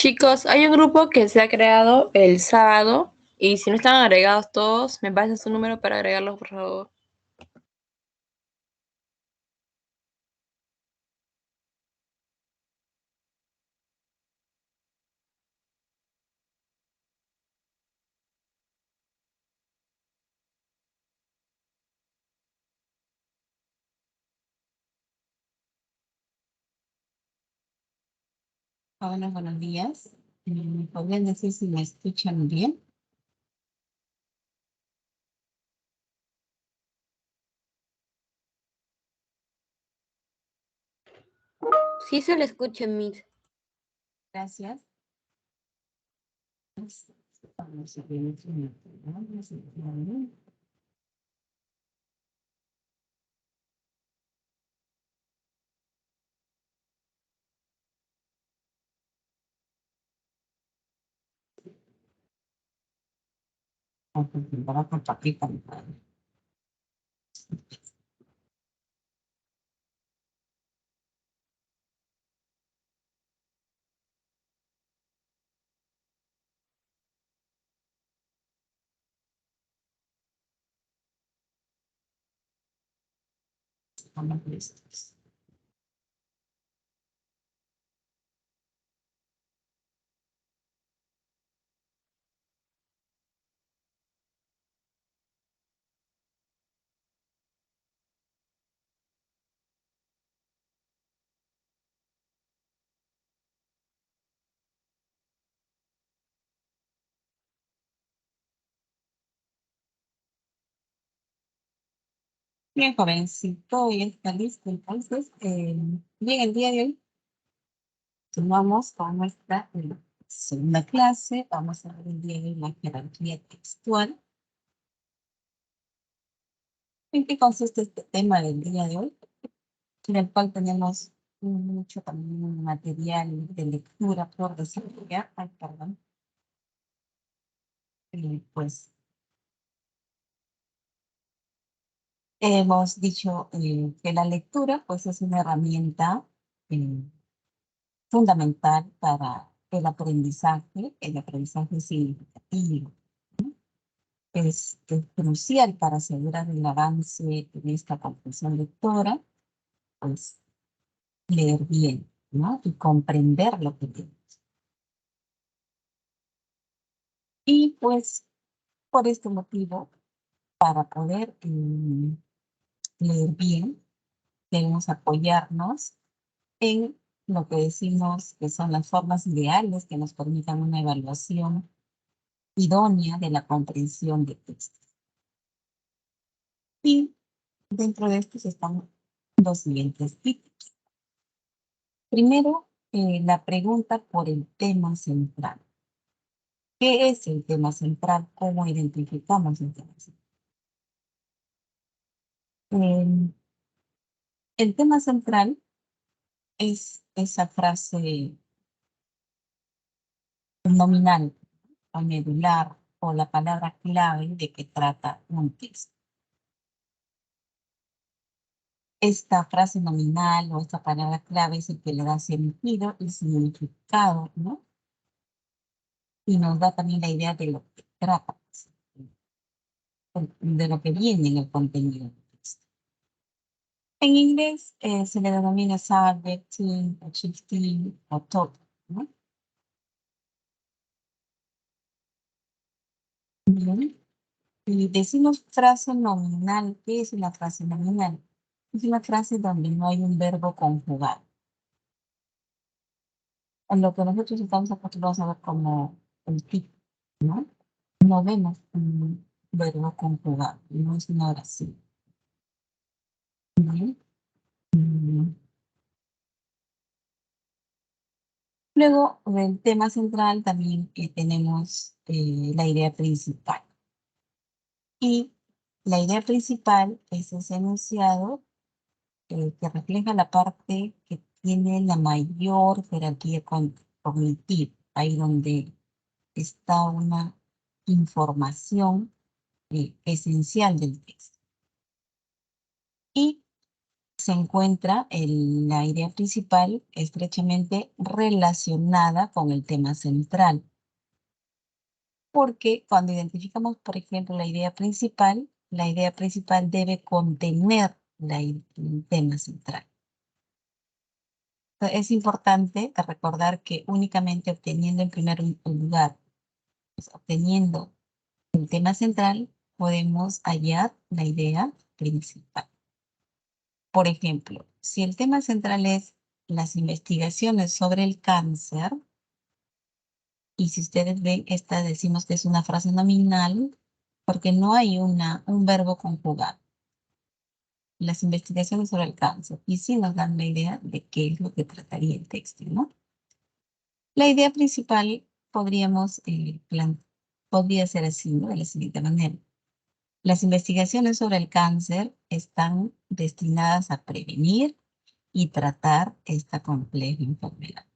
Chicos, hay un grupo que se ha creado el sábado y si no están agregados todos, me pasan su número para agregarlos, por favor. Hola, buenos días. ¿Me podrían decir si me escuchan bien? Sí se le escucha, Miss. Gracias. Vamos a ver otro minuto, ¿no? Vamos a ver. Vamos a intentar compartir pantalla. Estamos listos. Bien, jovencito, ya está listo. Entonces, bien, el día de hoy tomamos con nuestra segunda clase. Vamos a ver el día de hoy la jerarquía textual. ¿En qué consiste este tema del día de hoy? En el cual tenemos mucho también material de lectura, por decirlo ya. Ay, perdón. Pues hemos dicho que la lectura pues es una herramienta eh, fundamental para el aprendizaje significativo. Es crucial para asegurar el avance en esta comprensión lectora, pues leer bien, ¿no? Y comprender lo que leemos. Y pues por este motivo, para poder leer bien, debemos apoyarnos en lo que decimos que son las formas ideales que nos permitan una evaluación idónea de la comprensión de textos. Y dentro de estos están los siguientes tipos. Primero, la pregunta por el tema central. ¿Qué es el tema central? ¿Cómo identificamos el tema central? El tema central es esa frase nominal o medular o la palabra clave de que trata un texto. Esta frase nominal o esta palabra clave es el que le da sentido y significado, ¿no? Y nos da también la idea de lo que trata, de lo que viene en el contenido del texto. En inglés se le denomina subject, theme, adjective o topic, ¿no? Bien. Y decimos frase nominal. ¿Qué es una frase nominal? Es una frase donde no hay un verbo conjugado. En lo que nosotros estamos acostumbrados a ver como el tipo, ¿no? No vemos un verbo conjugado, no es una oración. ¿Bien? Mm. Luego, del tema central también tenemos la idea principal. Y la idea principal es ese enunciado que refleja la parte que tiene la mayor jerarquía cognitiva, ahí donde está una información esencial del texto. Y se encuentra la idea principal estrechamente relacionada con el tema central. Porque cuando identificamos, por ejemplo, la idea principal debe contener el tema central. Entonces, es importante recordar que únicamente obteniendo en primer lugar, pues, obteniendo el tema central, podemos hallar la idea principal. Por ejemplo, si el tema central es las investigaciones sobre el cáncer, y si ustedes ven, esta decimos que es una frase nominal, porque no hay un verbo conjugado. Las investigaciones sobre el cáncer, y sí nos dan la idea de qué es lo que trataría el texto, ¿no? La idea principal podría ser así, ¿no? De la siguiente manera. Las investigaciones sobre el cáncer están destinadas a prevenir y tratar esta compleja enfermedad.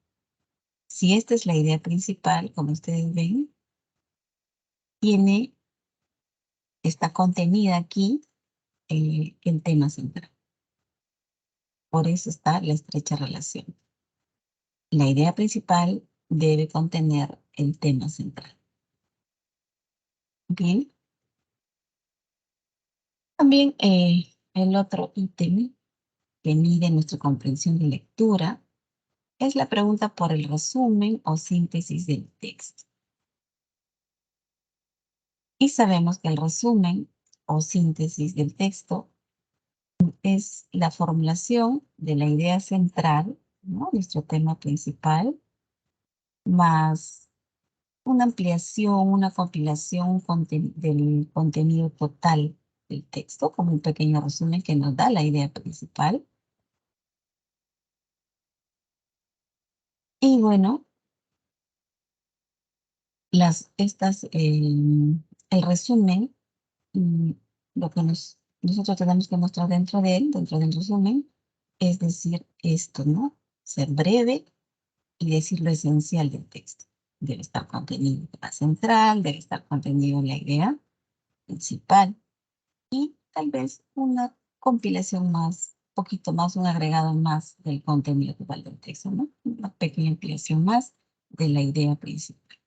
Si esta es la idea principal, como ustedes ven, está contenida aquí el tema central. Por eso está la estrecha relación. La idea principal debe contener el tema central. Bien. También el otro ítem que mide nuestra comprensión de lectura es la pregunta por el resumen o síntesis del texto. Y sabemos que el resumen o síntesis del texto es la formulación de la idea central, ¿no? Nuestro tema principal, más una ampliación, una compilación del contenido total del texto, como un pequeño resumen que nos da la idea principal. Y bueno, el resumen, mm, lo que nosotros tenemos que mostrar dentro del resumen, es decir esto, ¿no? Ser breve y decir lo esencial del texto. Debe estar contenido el tema central, debe estar contenido la idea principal y tal vez una compilación más, poquito más, un agregado más del contenido total del texto, ¿no? Una pequeña ampliación más de la idea principal.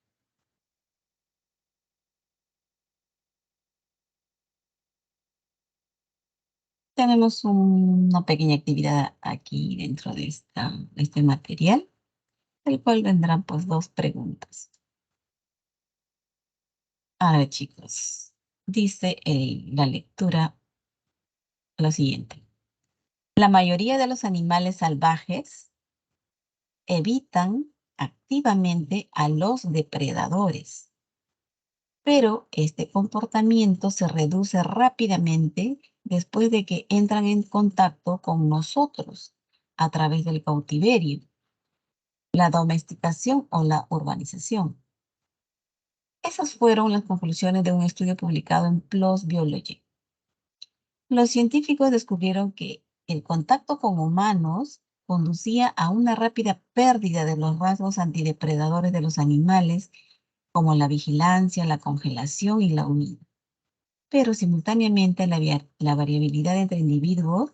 Tenemos una pequeña actividad aquí dentro de este material, del cual vendrán pues 2 preguntas. A ver, chicos, dice la lectura lo siguiente. La mayoría de los animales salvajes evitan activamente a los depredadores, pero este comportamiento se reduce rápidamente después de que entran en contacto con nosotros a través del cautiverio, la domesticación o la urbanización. Esas fueron las conclusiones de un estudio publicado en PLOS Biology. Los científicos descubrieron que el contacto con humanos conducía a una rápida pérdida de los rasgos antidepredadores de los animales, como la vigilancia, la congelación y la huida. Pero simultáneamente la variabilidad entre individuos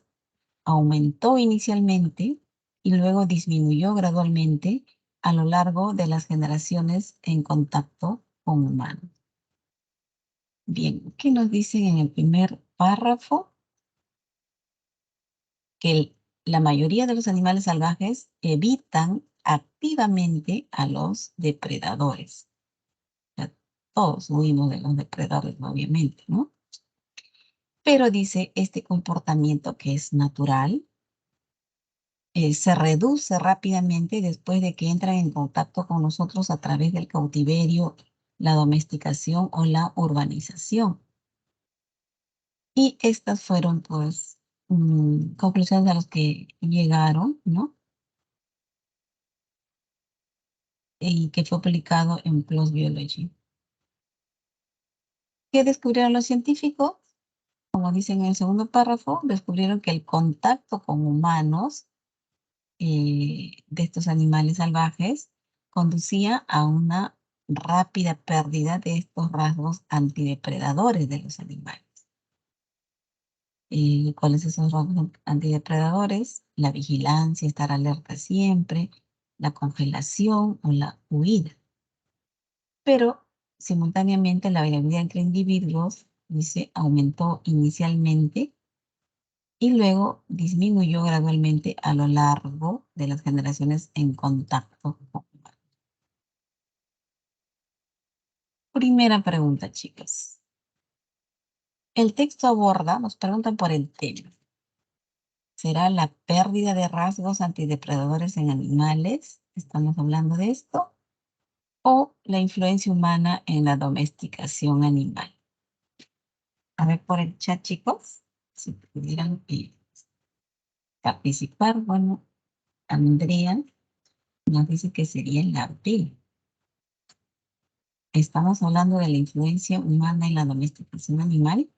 aumentó inicialmente y luego disminuyó gradualmente a lo largo de las generaciones en contacto con humanos. Bien, ¿qué nos dicen en el primer párrafo? Que la mayoría de los animales salvajes evitan activamente a los depredadores. O sea, todos huimos de los depredadores, obviamente, ¿no? Pero dice, este comportamiento que es natural, se reduce rápidamente después de que entran en contacto con nosotros a través del cautiverio, la domesticación o la urbanización. Y estas fueron, pues, conclusiones a las que llegaron, ¿no? Y que fue publicado en PLOS Biology. ¿Qué descubrieron los científicos? Como dicen en el segundo párrafo, descubrieron que el contacto con humanos de estos animales salvajes conducía a una rápida pérdida de estos rasgos antidepredadores de los animales. ¿Cuáles son esos rasgos antidepredadores? La vigilancia, estar alerta siempre, la congelación o la huida. Pero simultáneamente la variabilidad entre individuos, dice, aumentó inicialmente y luego disminuyó gradualmente a lo largo de las generaciones en contacto con humanos. Primera pregunta, chicas. El texto aborda, nos preguntan por el tema. ¿Será la pérdida de rasgos antidepredadores en animales? ¿Estamos hablando de esto? ¿O la influencia humana en la domesticación animal? A ver por el chat, chicos, si pudieran participar. Bueno, Andrea nos dice que sería la B. Estamos hablando de la influencia humana en la domesticación animal.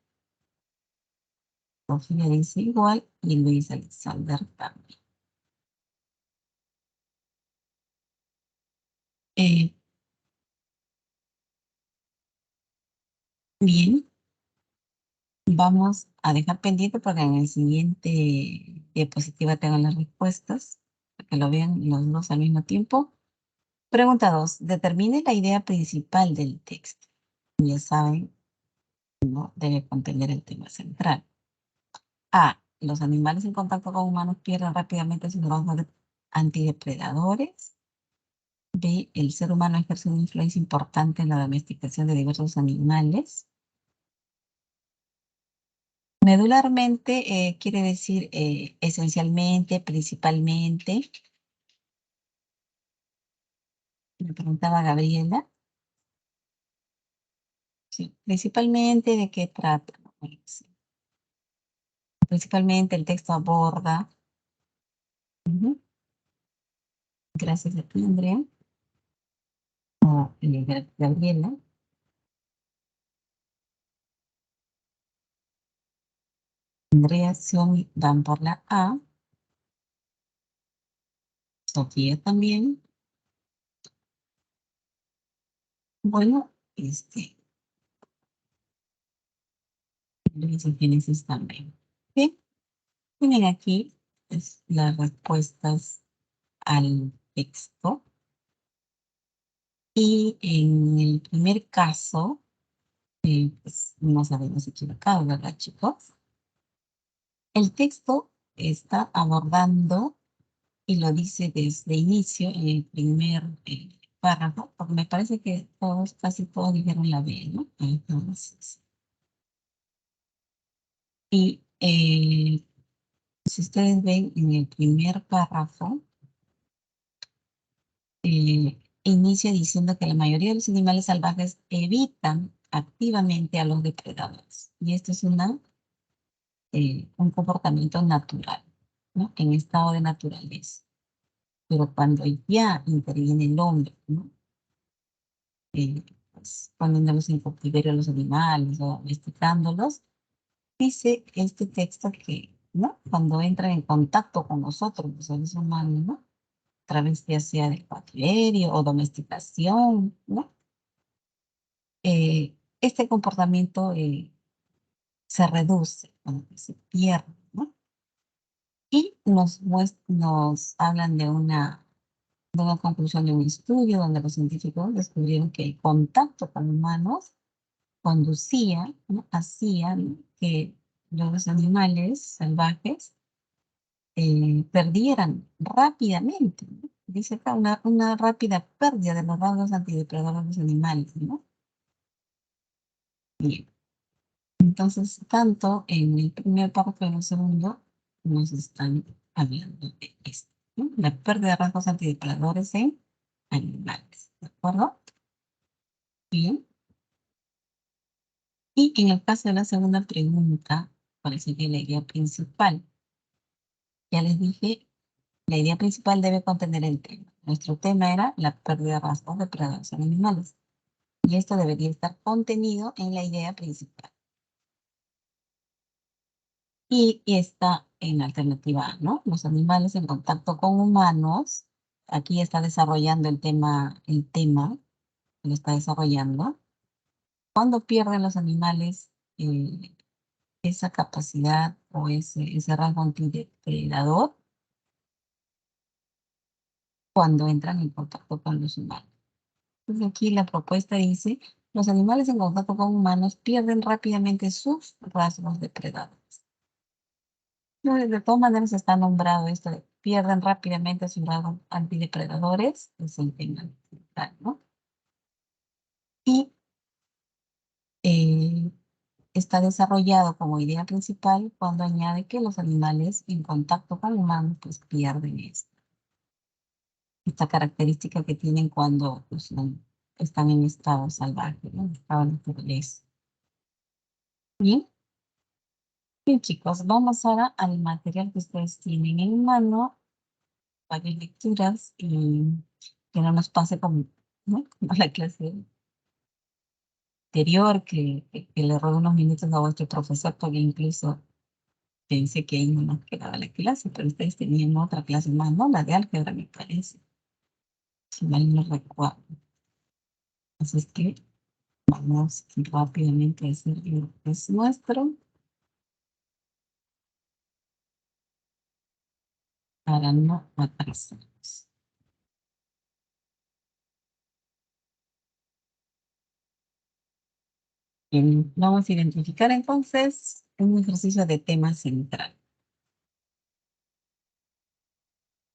Sofía dice igual y Luis Alexander también. Bien, vamos a dejar pendiente porque en el siguiente diapositiva tengo las respuestas, para que lo vean los dos al mismo tiempo. Pregunta 2. Determine la idea principal del texto. Ya saben, ¿no? Debe contener el tema central. A. Los animales en contacto con humanos pierden rápidamente sus rasgos antidepredadores. B. El ser humano ejerce una influencia importante en la domesticación de diversos animales. Medularmente quiere decir esencialmente, principalmente. Me preguntaba Gabriela. Sí, principalmente, ¿de qué trata? Bueno, sí. Principalmente el texto aborda. Gracias a ti, Andrea. O Gabriela. Andrea, Xiaomi van por la A. Sofía también. Bueno, Luis y Génesis también. Bien, tienen aquí las respuestas al texto. Y en el primer caso, pues nos habíamos equivocado, ¿verdad, chicos? El texto está abordando, y lo dice desde inicio, en el primer párrafo, porque me parece que todos, casi todos dijeron la B, ¿no? Entonces, y si ustedes ven en el primer párrafo, inicia diciendo que la mayoría de los animales salvajes evitan activamente a los depredadores. Y esto es un comportamiento natural, ¿no? En estado de naturaleza. Pero cuando ya interviene el hombre, ¿no? Pues, poniéndolos en cautiverio a los animales o domesticándolos, dice este texto que, ¿no? Cuando entran en contacto con nosotros, los seres humanos, ¿no? A través ya sea del cautiverio o domesticación, ¿no? Este comportamiento se reduce, ¿no? Se pierde, ¿no? Y nos hablan de una conclusión de un estudio donde los científicos descubrieron que el contacto con humanos conducía, ¿no? Hacía, ¿no? Que los animales salvajes perdieran rápidamente, ¿no? Dice acá una rápida pérdida de los rasgos antidepredadores de los animales, ¿no? Bien. Entonces, tanto en el primer párrafo como en el segundo, nos están hablando de esto, ¿no? La pérdida de rasgos antidepredadores en animales, ¿de acuerdo? Bien. Y en el caso de la segunda pregunta, parece que la idea principal, ya les dije, la idea principal debe contener el tema. Nuestro tema era la pérdida de rasgos depredadores en animales. Y esto debería estar contenido en la idea principal. Y está en la alternativa A, ¿no? Los animales en contacto con humanos. Aquí está desarrollando el tema, lo está desarrollando. Cuando pierden los animales esa capacidad o ese rasgo antidepredador cuando entran en contacto con los humanos. Entonces aquí la propuesta dice, los animales en contacto con humanos pierden rápidamente sus rasgos depredadores. No, de todas maneras está nombrado esto de pierden rápidamente sus rasgos antidepredadores, es el tema central, ¿no? Y eh, está desarrollado como idea principal cuando añade que los animales en contacto con humanos pues pierden esta característica que tienen cuando pues, están en estado salvaje, ¿no? En estado de naturaleza. Bien. Bien, chicos, vamos ahora al material que ustedes tienen en mano, varias lecturas y que no nos pase como, ¿no? Como la clase anterior, que le robé unos minutos a vuestro profesor porque incluso pensé que ahí no nos quedaba la clase, pero ustedes tenían otra clase más, ¿no? La de álgebra, me parece, si mal no recuerdo. Así es que vamos rápidamente a hacer lo que es nuestro para no atrasarnos. Bien, vamos a identificar entonces un ejercicio de tema central.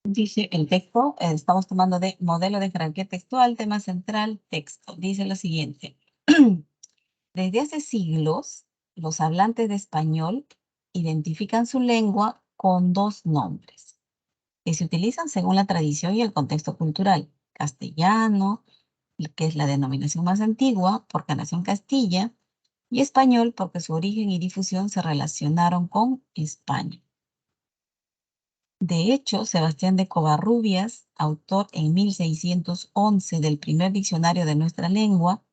Dice el texto, estamos tomando de modelo de jerarquía textual, tema central, texto. Dice lo siguiente. Desde hace siglos, los hablantes de español identifican su lengua con dos nombres que se utilizan según la tradición y el contexto cultural. Castellano, que es la denominación más antigua, porque nació en Castilla, y español, porque su origen y difusión se relacionaron con España. De hecho, Sebastián de Covarrubias, autor en 1611 del primer diccionario de nuestra lengua,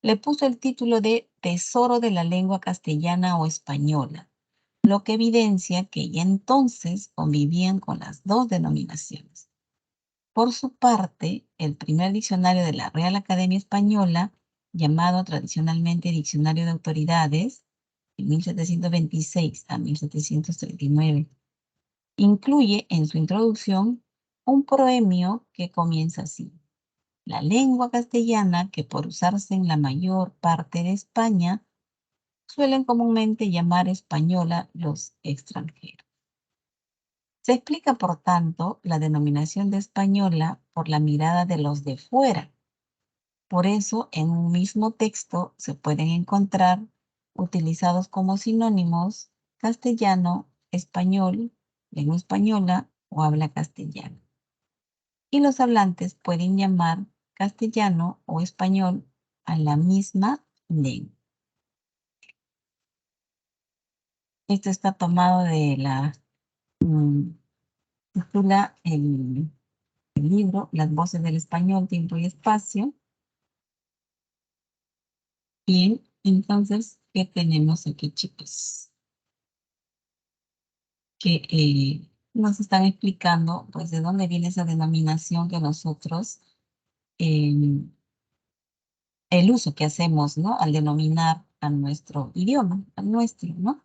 le puso el título de Tesoro de la lengua castellana o española, lo que evidencia que ya entonces convivían con las dos denominaciones. Por su parte, el primer diccionario de la Real Academia Española, llamado tradicionalmente Diccionario de Autoridades, de 1726 a 1739, incluye en su introducción un proemio que comienza así. La lengua castellana, que por usarse en la mayor parte de España, suelen comúnmente llamar española los extranjeros. Se explica, por tanto, la denominación de española por la mirada de los de fuera. Por eso, en un mismo texto se pueden encontrar utilizados como sinónimos castellano, español, lengua española o habla castellana. Y los hablantes pueden llamar castellano o español a la misma lengua. Esto está tomado de la titula el libro Las voces del español, tiempo y espacio. Bien, entonces, ¿qué tenemos aquí, chicos? Que nos están explicando, pues, de dónde viene esa denominación que nosotros, el uso que hacemos, ¿no? Al denominar a nuestro idioma, al nuestro, ¿no?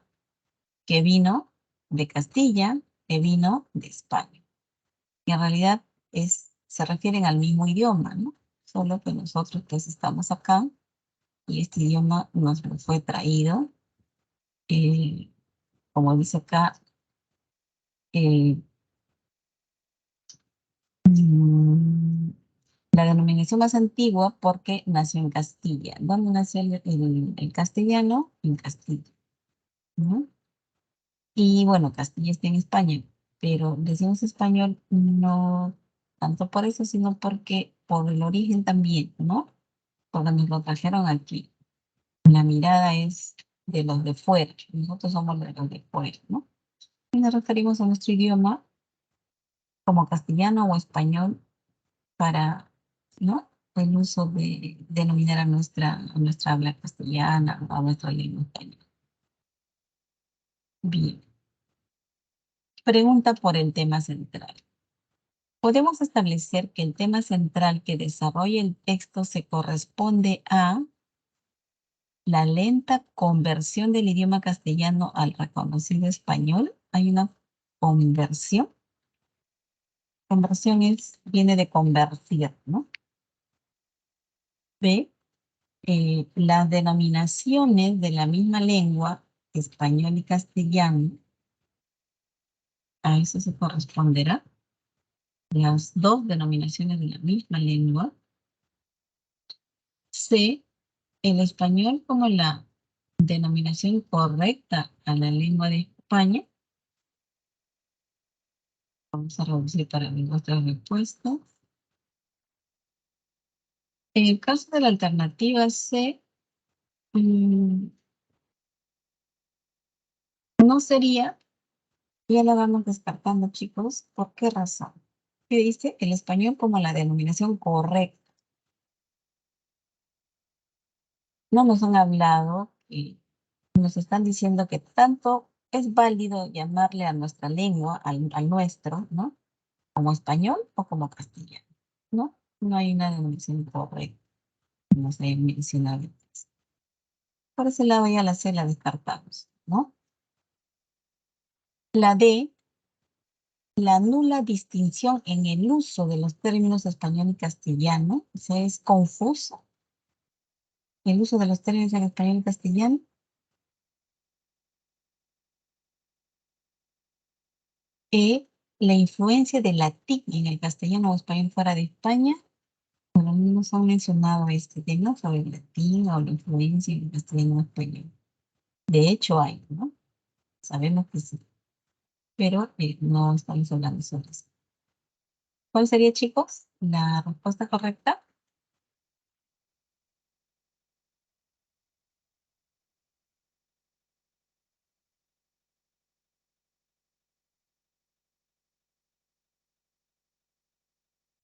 Que vino de Castilla, que vino de España. Y en realidad se refieren al mismo idioma, ¿no? Solo que nosotros pues estamos acá y este idioma nos lo fue traído, eh, como dice acá, eh, mm, la denominación más antigua porque nació en Castilla. ¿Dónde nació el castellano? En Castilla, ¿no? Y bueno, Castilla está en España, pero decimos español no tanto por eso, sino porque por el origen también, ¿no? Porque nos lo trajeron aquí. La mirada es de los de fuera, nosotros somos de los de fuera, ¿no? Y nos referimos a nuestro idioma como castellano o español para, ¿no? El uso de denominar a nuestra habla castellana o a nuestra lengua española. Bien. Pregunta por el tema central. Podemos establecer que el tema central que desarrolla el texto se corresponde a, la lenta conversión del idioma castellano al reconocido español. Hay una conversión. Conversión viene de convertir, ¿no? B, las denominaciones de la misma lengua, español y castellano, a eso se corresponderá. Las dos denominaciones de la misma lengua. C, el español como la denominación correcta a la lengua de España. Vamos a reducir para ver nuestra respuesta. En el caso de la alternativa C, no sería, ya la vamos descartando, chicos. ¿Por qué razón? ¿Qué dice? El español como la denominación correcta. No nos han hablado y nos están diciendo que tanto es válido llamarle a nuestra lengua, al nuestro, ¿no? Como español o como castellano, ¿no? No hay una denominación correcta, no se mencionado antes. Por ese lado ya la C la descartamos, ¿no? La D, la nula distinción en el uso de los términos español y castellano, o sea, es confuso el uso de los términos en español y castellano. E, la influencia del latín en el castellano o español fuera de España. Bueno, no nos han mencionado este tema sobre el latín o la influencia en el castellano o español. De hecho hay, ¿no? Sabemos que sí, pero no estamos hablando sobre eso. ¿Cuál sería, chicos, la respuesta correcta?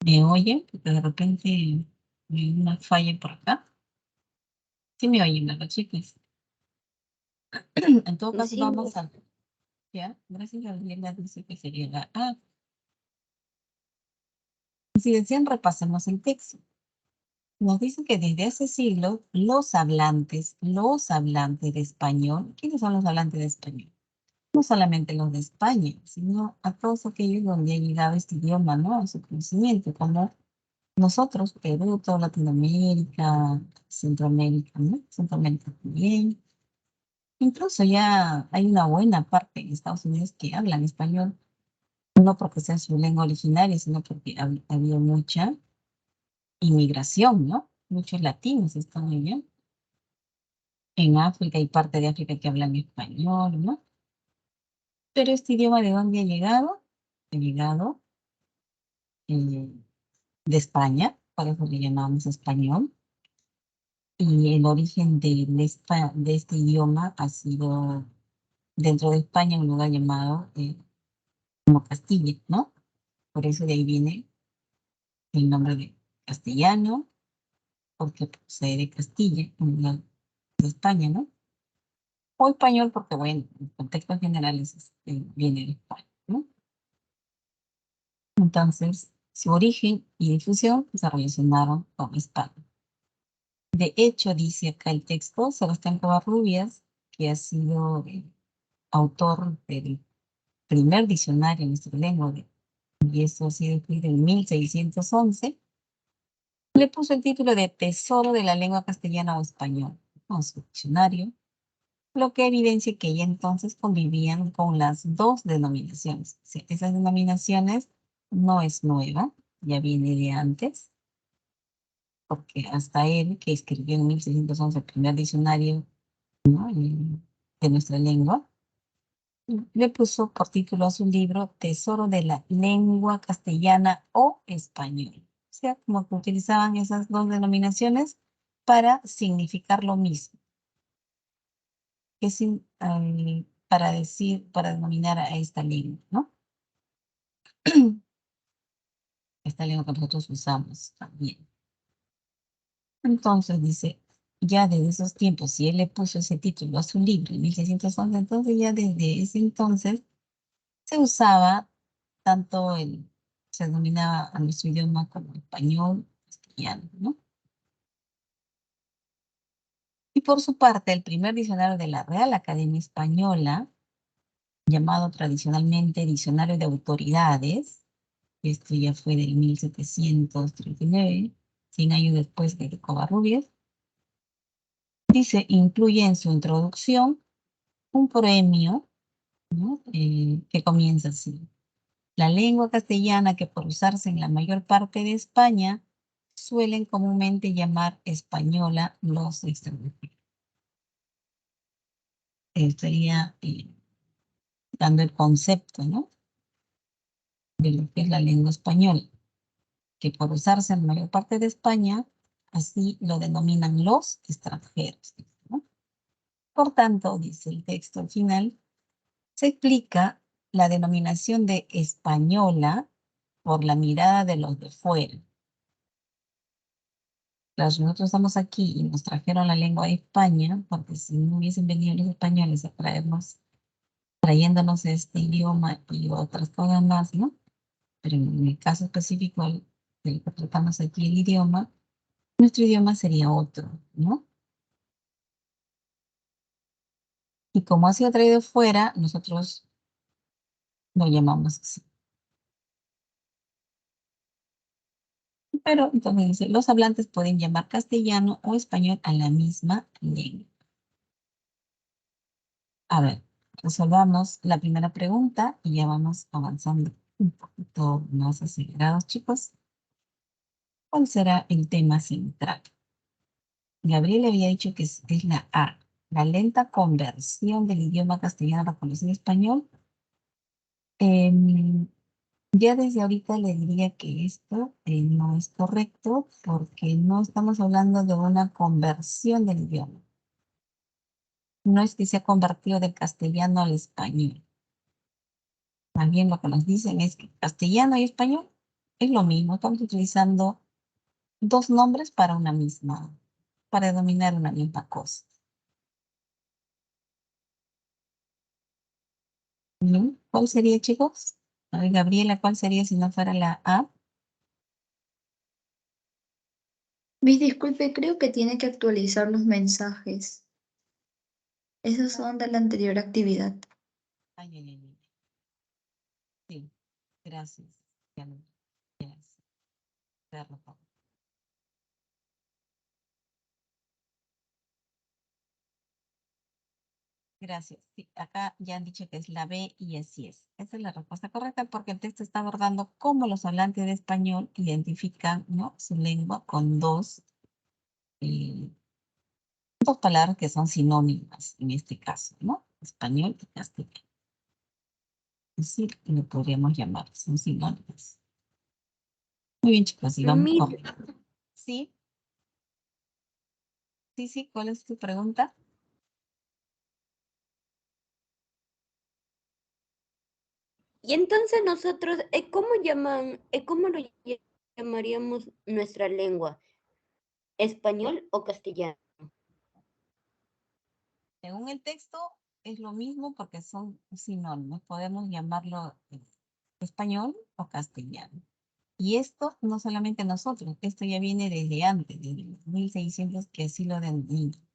¿Me oyen? Porque de repente hay una falla por acá. Sí me oyen, ¿verdad, chicos? En todo caso, Sí, vamos a... ¿Ya? Gracias a Gabriela dice que sería la A. Si desean, repasemos el texto. Nos dice que desde hace siglos los hablantes de español, ¿quiénes son los hablantes de español? No solamente los de España, sino a todos aquellos donde ha llegado este idioma, ¿no? A su conocimiento, como nosotros, Perú, toda Latinoamérica, Centroamérica, ¿no? Centroamérica también. Incluso ya hay una buena parte en Estados Unidos que hablan español, no porque sea su lengua originaria, sino porque ha habido mucha inmigración, ¿no? Muchos latinos están allá. En África hay parte de África que hablan español, ¿no? Pero este idioma, ¿de dónde ha llegado? Ha llegado eh, de España, por eso le llamamos español. Y el origen de este idioma ha sido dentro de España un lugar llamado como Castilla, ¿no? Por eso de ahí viene el nombre de castellano, porque procede de Castilla, un lugar de España, ¿no? O español, porque bueno, en contexto general viene de España, ¿no? Entonces, su origen y difusión se relacionaron con España. De hecho, dice acá el texto, Sebastián Covarrubias, que ha sido autor del primer diccionario en nuestra lengua, y eso ha sido escrito en 1611, le puso el título de Tesoro de la lengua castellana o español, con su diccionario, lo que evidencia que ya entonces convivían con las dos denominaciones. O sea, esas denominaciones no es nueva, ya viene de antes, porque hasta él, que escribió en 1611 el primer diccionario, ¿no? De nuestra lengua, le puso por título a su libro Tesoro de la lengua castellana o español. O sea, como que utilizaban esas dos denominaciones para significar lo mismo, que para decir, para denominar a esta lengua, ¿no? Esta lengua que nosotros usamos también. Entonces dice, ya desde esos tiempos, si él le puso ese título a su libro en 1611, entonces ya desde ese entonces se usaba tanto se denominaba a nuestro idioma como español, castellano, ¿no? Y por su parte, el primer diccionario de la Real Academia Española, llamado tradicionalmente Diccionario de Autoridades, esto ya fue del 1739, 100 años después de Covarrubias, dice, incluye en su introducción un proemio, ¿no? Que comienza así. La lengua castellana que por usarse en la mayor parte de España suelen comúnmente llamar española los extranjeros. Estaría dando el concepto, ¿no? De lo que es la lengua española, que por usarse en la mayor parte de España, así lo denominan los extranjeros, ¿no? Por tanto, dice el texto al final, se explica la denominación de española por la mirada de los de fuera. Claro, nosotros estamos aquí y nos trajeron la lengua de España, porque si no hubiesen venido los españoles a traernos, trayéndonos este idioma y otras cosas más, ¿no? Pero en el caso específico del que tratamos aquí el idioma, nuestro idioma sería otro, ¿no? Y como ha sido traído fuera, nosotros lo llamamos así. Pero entonces dice, los hablantes pueden llamar castellano o español a la misma lengua. A ver, resolvamos la primera pregunta y ya vamos avanzando un poquito más acelerados, chicos. ¿Cuál será el tema central? Gabriel había dicho que es la A, la lenta conversión del idioma castellano a la población español. Em, ya desde ahorita le diría que esto no es correcto porque no estamos hablando de una conversión del idioma. No es que se ha convertido del castellano al español. Más bien lo que nos dicen es que castellano y español es lo mismo. Estamos utilizando dos nombres para una misma, para denominar una misma cosa. ¿Mm? ¿Cuál sería, chicos? A ver, Gabriela, ¿cuál sería si no fuera la A? Miss, disculpe, creo que tiene que actualizar los mensajes. Esos son de la anterior actividad. Ay, ay, ay, ay. Sí, gracias. Ya lo- Gracias. Verlo, por favor. Gracias. Sí, acá ya han dicho que es la B y así es. Esa es la respuesta correcta porque el texto está abordando cómo los hablantes de español identifican, ¿no?, su lengua con eh, dos palabras que son sinónimas en este caso, ¿no? Español y castellano. Es decir, lo podríamos llamar, son sinónimas. Muy bien, chicos, y vamos Miss, con... Sí, sí, sí, ¿cuál es tu pregunta? Y entonces nosotros, cómo lo llamaríamos nuestra lengua? ¿Español o castellano? Según el texto, es lo mismo porque son sinónimos. Podemos llamarlo español o castellano. Y esto no solamente nosotros, esto ya viene desde antes, desde 1600, que así lo denominan.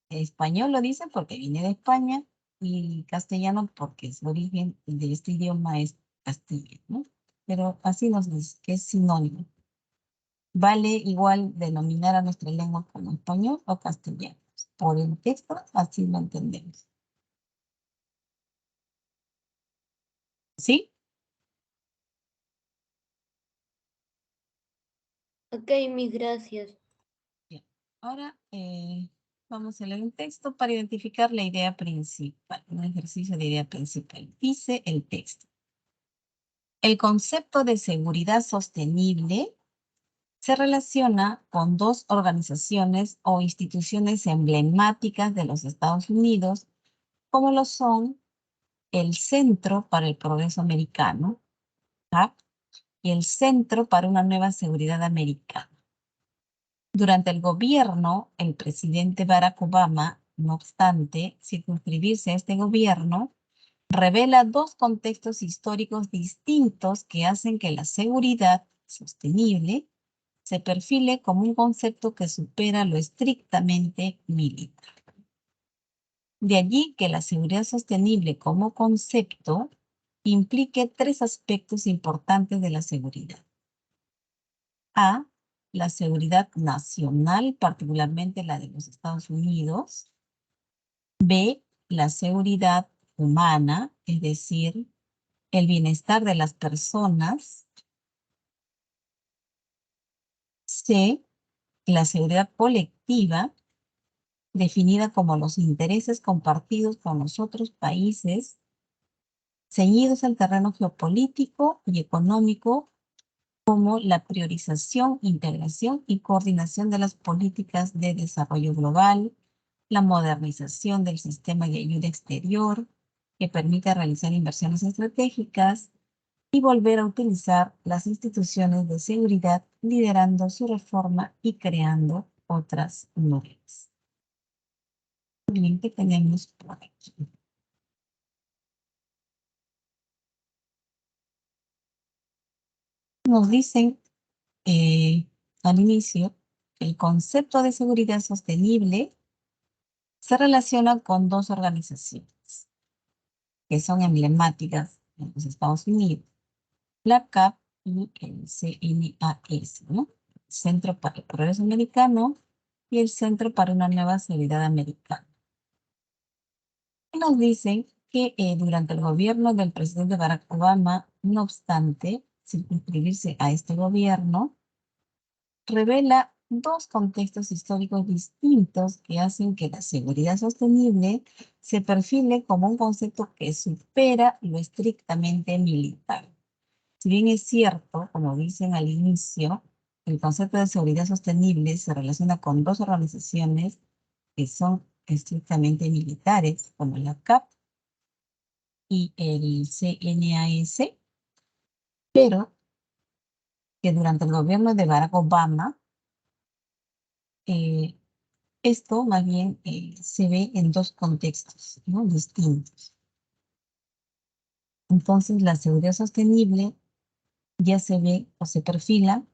Español lo dicen porque viene de España y castellano porque su origen de este idioma es Castilla, ¿no? Pero así nos dice que es sinónimo. Vale igual denominar a nuestra lengua como español o castellano. Por el texto, así lo entendemos. ¿Sí? Ok, mis gracias. Bien. Ahora vamos a leer un texto para identificar la idea principal, un ejercicio de idea principal. Dice el texto. El concepto de seguridad sostenible se relaciona con dos organizaciones o instituciones emblemáticas de los Estados Unidos, como lo son el Centro para el Progreso Americano, ¿tá?, y el Centro para una Nueva Seguridad Americana. Durante el gobierno, el presidente Barack Obama, no obstante circunscribirse a este gobierno, revela dos contextos históricos distintos que hacen que la seguridad sostenible se perfile como un concepto que supera lo estrictamente militar. De allí que la seguridad sostenible como concepto implique tres aspectos importantes de la seguridad. A, la seguridad nacional, particularmente la de los Estados Unidos. B, la seguridad humana, es decir, el bienestar de las personas. C, la seguridad colectiva, definida como los intereses compartidos con los otros países, ceñidos al terreno geopolítico y económico, como la priorización, integración y coordinación de las políticas de desarrollo global, la modernización del sistema de ayuda exterior, que permita realizar inversiones estratégicas y volver a utilizar las instituciones de seguridad, liderando su reforma y creando otras nuevas. Bien, ¿qué tenemos por aquí? Nos dicen al inicio que el concepto de seguridad sostenible se relaciona con dos organizaciones que son emblemáticas en los Estados Unidos, la CAP y el CNAS, ¿no? Centro para el Progreso Americano y el Centro para una Nueva Seguridad Americana. Y nos dicen que durante el gobierno del presidente Barack Obama, no obstante circunscribirse a este gobierno, revela dos contextos históricos distintos que hacen que la seguridad sostenible se perfile como un concepto que supera lo estrictamente militar. Si bien es cierto, como dicen al inicio, el concepto de seguridad sostenible se relaciona con dos organizaciones que son estrictamente militares, como la CAP y el CNAS, pero que durante el gobierno de Barack Obama, esto más bien se ve en dos contextos, ¿no? Distintos. Entonces, la seguridad sostenible ya se ve o se perfila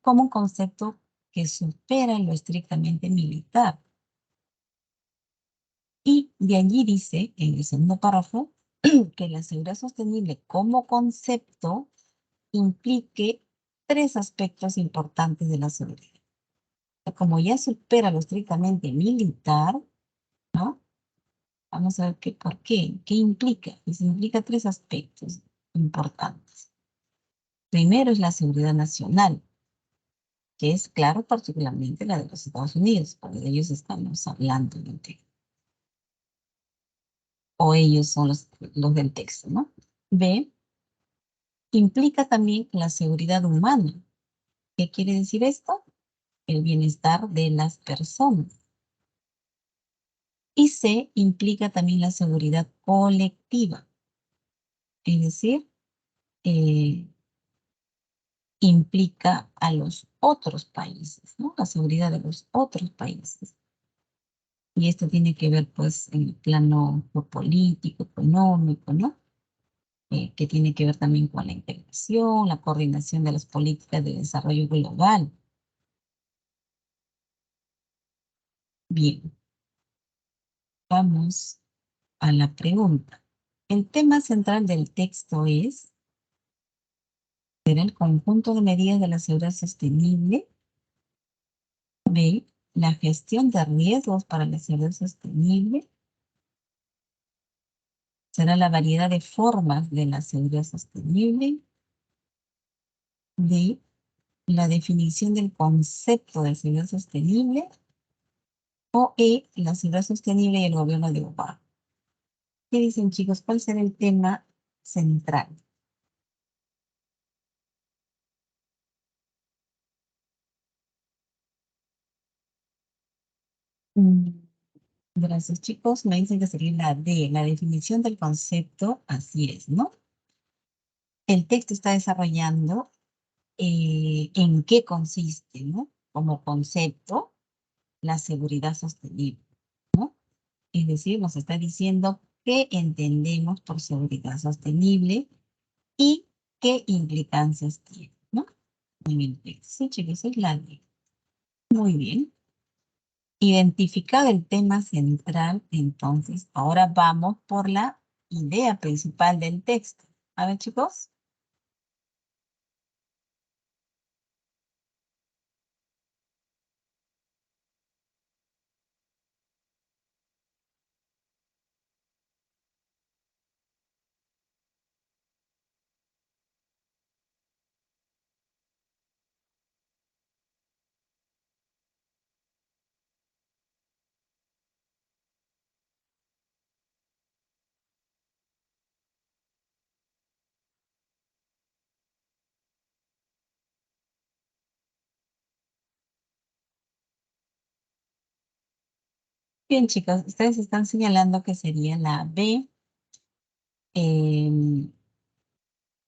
como un concepto que supera lo estrictamente militar. Y de allí dice, en el segundo párrafo, que la seguridad sostenible como concepto implique tres aspectos importantes de la seguridad. Como ya supera lo estrictamente militar, ¿no? Vamos a ver por qué. ¿Qué implica? Pues implica tres aspectos importantes. Primero es la seguridad nacional, que es, claro, particularmente la de los Estados Unidos, porque de ellos estamos hablando, ¿no? O ellos son los del texto, ¿no? B, implica también la seguridad humana. ¿Qué quiere decir esto? El bienestar de las personas. Y C, implica también la seguridad colectiva. Es decir, implica a los otros países, ¿no? La seguridad de los otros países. Y esto tiene que ver, pues, en el plano político, económico, ¿no? Que tiene que ver también con la integración, la coordinación de las políticas de desarrollo global. Bien, vamos a la pregunta. El tema central del texto es, ¿será el conjunto de medidas de la seguridad sostenible? B, la gestión de riesgos para la seguridad sostenible. ¿Será la variedad de formas de la seguridad sostenible? D, la definición del concepto de seguridad sostenible. O E, la seguridad sostenible y el gobierno de Obama. ¿Qué dicen, chicos? ¿Cuál será el tema central? Gracias, chicos. Me dicen que sería la D, la definición del concepto. Así es, ¿no? El texto está desarrollando en qué consiste, ¿no? Como concepto, la seguridad sostenible, ¿no? Es decir, nos está diciendo qué entendemos por seguridad sostenible y qué implicancias tiene, ¿no? en el texto. Sí, chicos, es la D. Muy bien. Identificado el tema central, entonces, ahora vamos por la idea principal del texto. A ver, chicos. Bien, chicos, ustedes están señalando que sería la B. Em,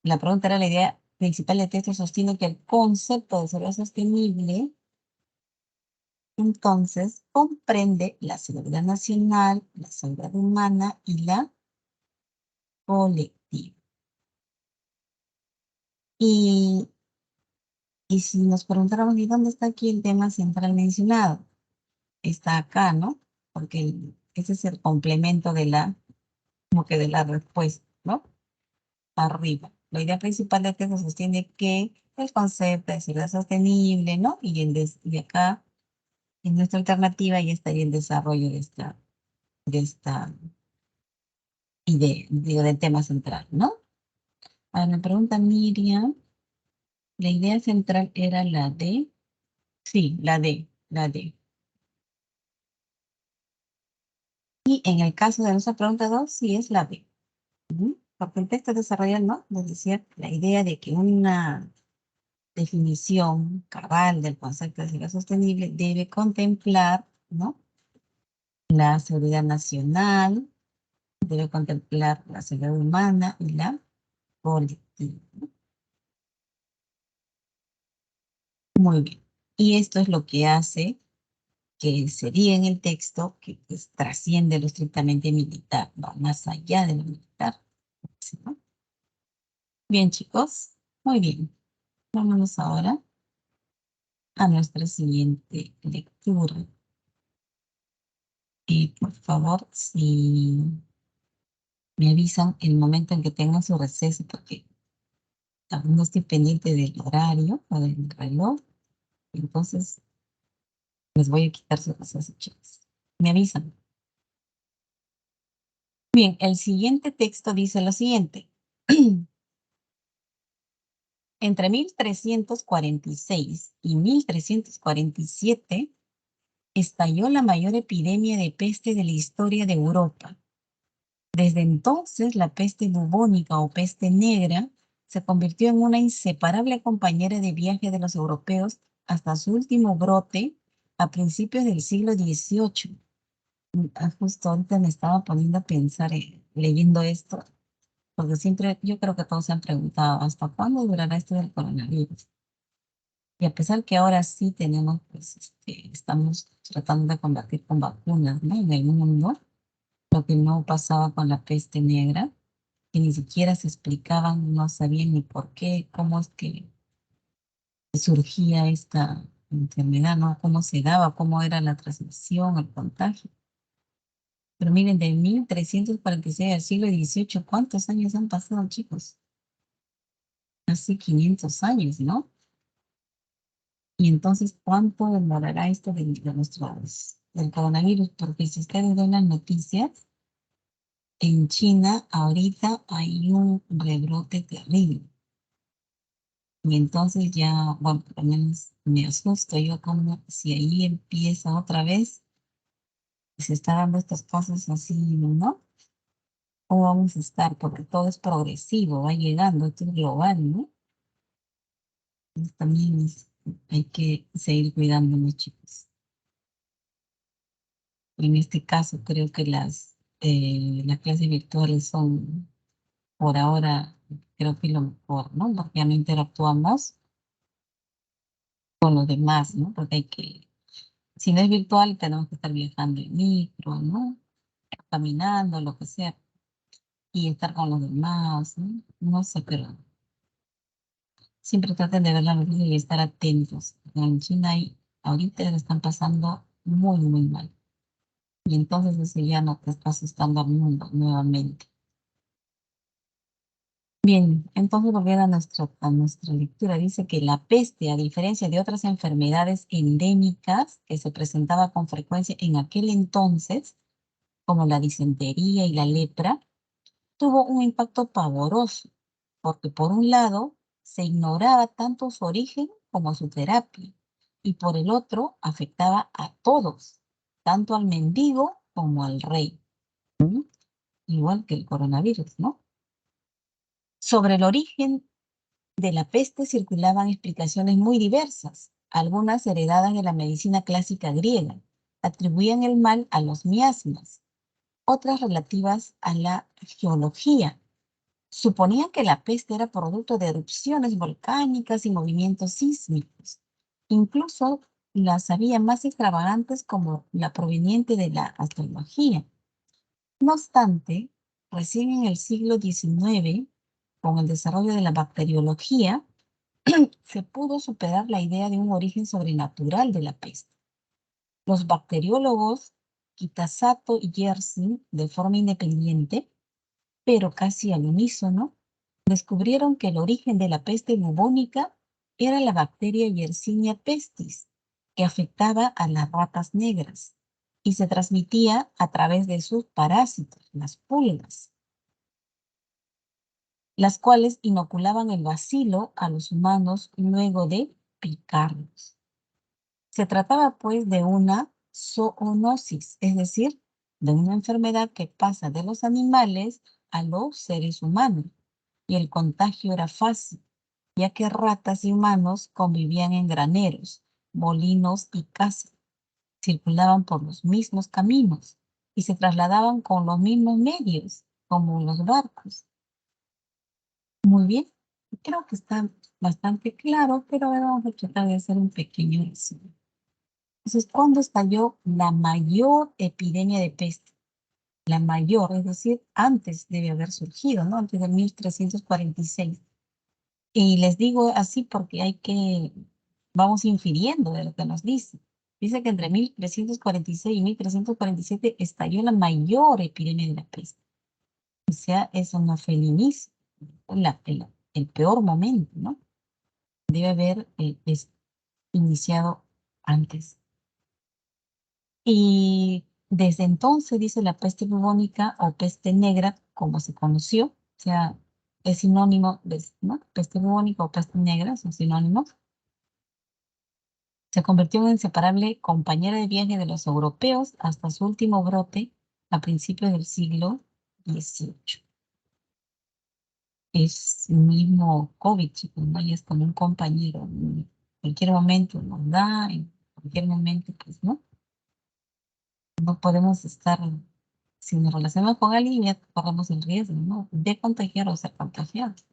la pregunta era la idea principal del texto sostiene que el concepto de desarrollo sostenible entonces comprende la seguridad nacional, la seguridad humana y la colectiva. Y, y si nos preguntáramos, ¿y dónde está aquí el tema central mencionado? Está acá, ¿no? Porque ese es el complemento de la, como que de la respuesta, ¿no? Arriba. La idea principal de texto sostiene que el concepto de ciudad sostenible, ¿no? Y acá, en nuestra alternativa, ya estaría el desarrollo de esta idea, digo, del tema central, ¿no? Ahora me pregunta Miriam, la idea central era la de, sí, la D. Y en el caso de nuestra pregunta 2, sí es la B. Ujú. Porque el texto desarrolla, ¿no? Nos decía la idea de que una definición cabal del concepto de ciudad sostenible debe contemplar, ¿no? La seguridad nacional, debe contemplar la seguridad humana y la colectiva. Muy bien. Y esto es lo que hace que sería en el texto que pues, trasciende lo estrictamente militar, va más allá de lo militar. ¿Sí, no? Bien, chicos. Muy bien. Vámonos ahora a nuestra siguiente lectura. Y por favor, si me avisan el momento en que tengan su receso, porque aún no estoy pendiente del horario o del reloj, entonces les voy a quitar su receso, chicos. Me avisan. Bien, el siguiente texto dice lo siguiente. Entre 1346 y 1347 estalló la mayor epidemia de peste de la historia de Europa. Desde entonces, la peste bubónica o peste negra se convirtió en una inseparable compañera de viaje de los europeos hasta su último brote a principios del siglo XVIII. Justo ahorita me estaba poniendo a pensar, leyendo esto, porque siempre yo creo que todos se han preguntado, ¿hasta cuándo durará esto del coronavirus? Y a pesar que ahora sí tenemos, pues, estamos tratando de combatir con vacunas, ¿no? En el mundo, lo que no pasaba con la peste negra, que ni siquiera se explicaban, no sabían ni por qué, cómo es que surgía esta enfermedad, ¿no? Cómo se daba, cómo era la transmisión, el contagio. Pero miren, de 1346 al siglo XVIII, ¿cuántos años han pasado, chicos? Casi 500 años, ¿no? Y entonces, ¿cuánto demorará esto del coronavirus? Porque si ustedes ven las noticias, en China ahorita hay un rebrote terrible. Y entonces ya, bueno, por lo menos me asusto yo como si ahí empieza otra vez, y se está dando estos casos así, ¿no? ¿Cómo vamos a estar? Porque todo es progresivo, va llegando, esto es global, ¿no? Entonces también hay que seguir cuidándonos, chicos. En este caso, creo que las clases virtuales son, por ahora, creo que lo mejor, ¿no? Porque ya no interactuamos con los demás, ¿no? Porque si no es virtual, tenemos que estar viajando en micro, ¿no? Caminando, lo que sea, y estar con los demás, ¿no? No sé, pero Siempre traten de ver la noticia y estar atentos. En China ahorita le están pasando muy, muy mal. Y entonces eso ya no te está asustando al mundo nuevamente. Bien, entonces volviendo a nuestra lectura, dice que la peste, a diferencia de otras enfermedades endémicas que se presentaba con frecuencia en aquel entonces, como la disentería y la lepra, tuvo un impacto pavoroso, porque por un lado se ignoraba tanto su origen como su terapia, y por el otro afectaba a todos, tanto al mendigo como al rey. ¿Mm? Igual que el coronavirus, ¿no? Sobre el origen de la peste circulaban explicaciones muy diversas, algunas heredadas de la medicina clásica griega. Atribuían el mal a los miasmas, otras relativas a la geología. Suponían que la peste era producto de erupciones volcánicas y movimientos sísmicos. Incluso las había más extravagantes como la proveniente de la astrología. No obstante, recién en el siglo XIX, con el desarrollo de la bacteriología, se pudo superar la idea de un origen sobrenatural de la peste. Los bacteriólogos Kitasato y Yersin, de forma independiente, pero casi al unísono, descubrieron que el origen de la peste bubónica era la bacteria Yersinia pestis, que afectaba a las ratas negras y se transmitía a través de sus parásitos, las pulgas, las cuales inoculaban el bacilo a los humanos luego de picarlos. Se trataba pues de una zoonosis, es decir, de una enfermedad que pasa de los animales a los seres humanos, y el contagio era fácil, ya que ratas y humanos convivían en graneros, molinos y casas, circulaban por los mismos caminos y se trasladaban con los mismos medios, como los barcos. Muy bien, creo que está bastante claro, pero ahora vamos a tratar de hacer un pequeño resumen. Entonces, ¿cuándo estalló la mayor epidemia de peste? La mayor, es decir, antes debe haber surgido, ¿no? Antes de 1346. Y les digo así porque vamos infiriendo de lo que nos dice. Dice que entre 1346 y 1347 estalló la mayor epidemia de la peste. O sea, eso no fue el inicio, fue el peor momento, ¿no? Debe haber iniciado antes. Y desde entonces, dice, la peste bubónica o peste negra, como se conoció, o sea, es sinónimo de, ¿no? Peste bubónica o peste negra son sinónimos. Se convirtió en inseparable compañera de viaje de los europeos hasta su último brote a principios del siglo XVIII. Es mismo COVID, chicos, ¿no? Y es como un compañero. En cualquier momento nos da, en cualquier momento, pues, ¿no? No podemos estar, si nos relacionamos con alguien, ya corremos el riesgo, ¿no? De contagiar o ser contagiados.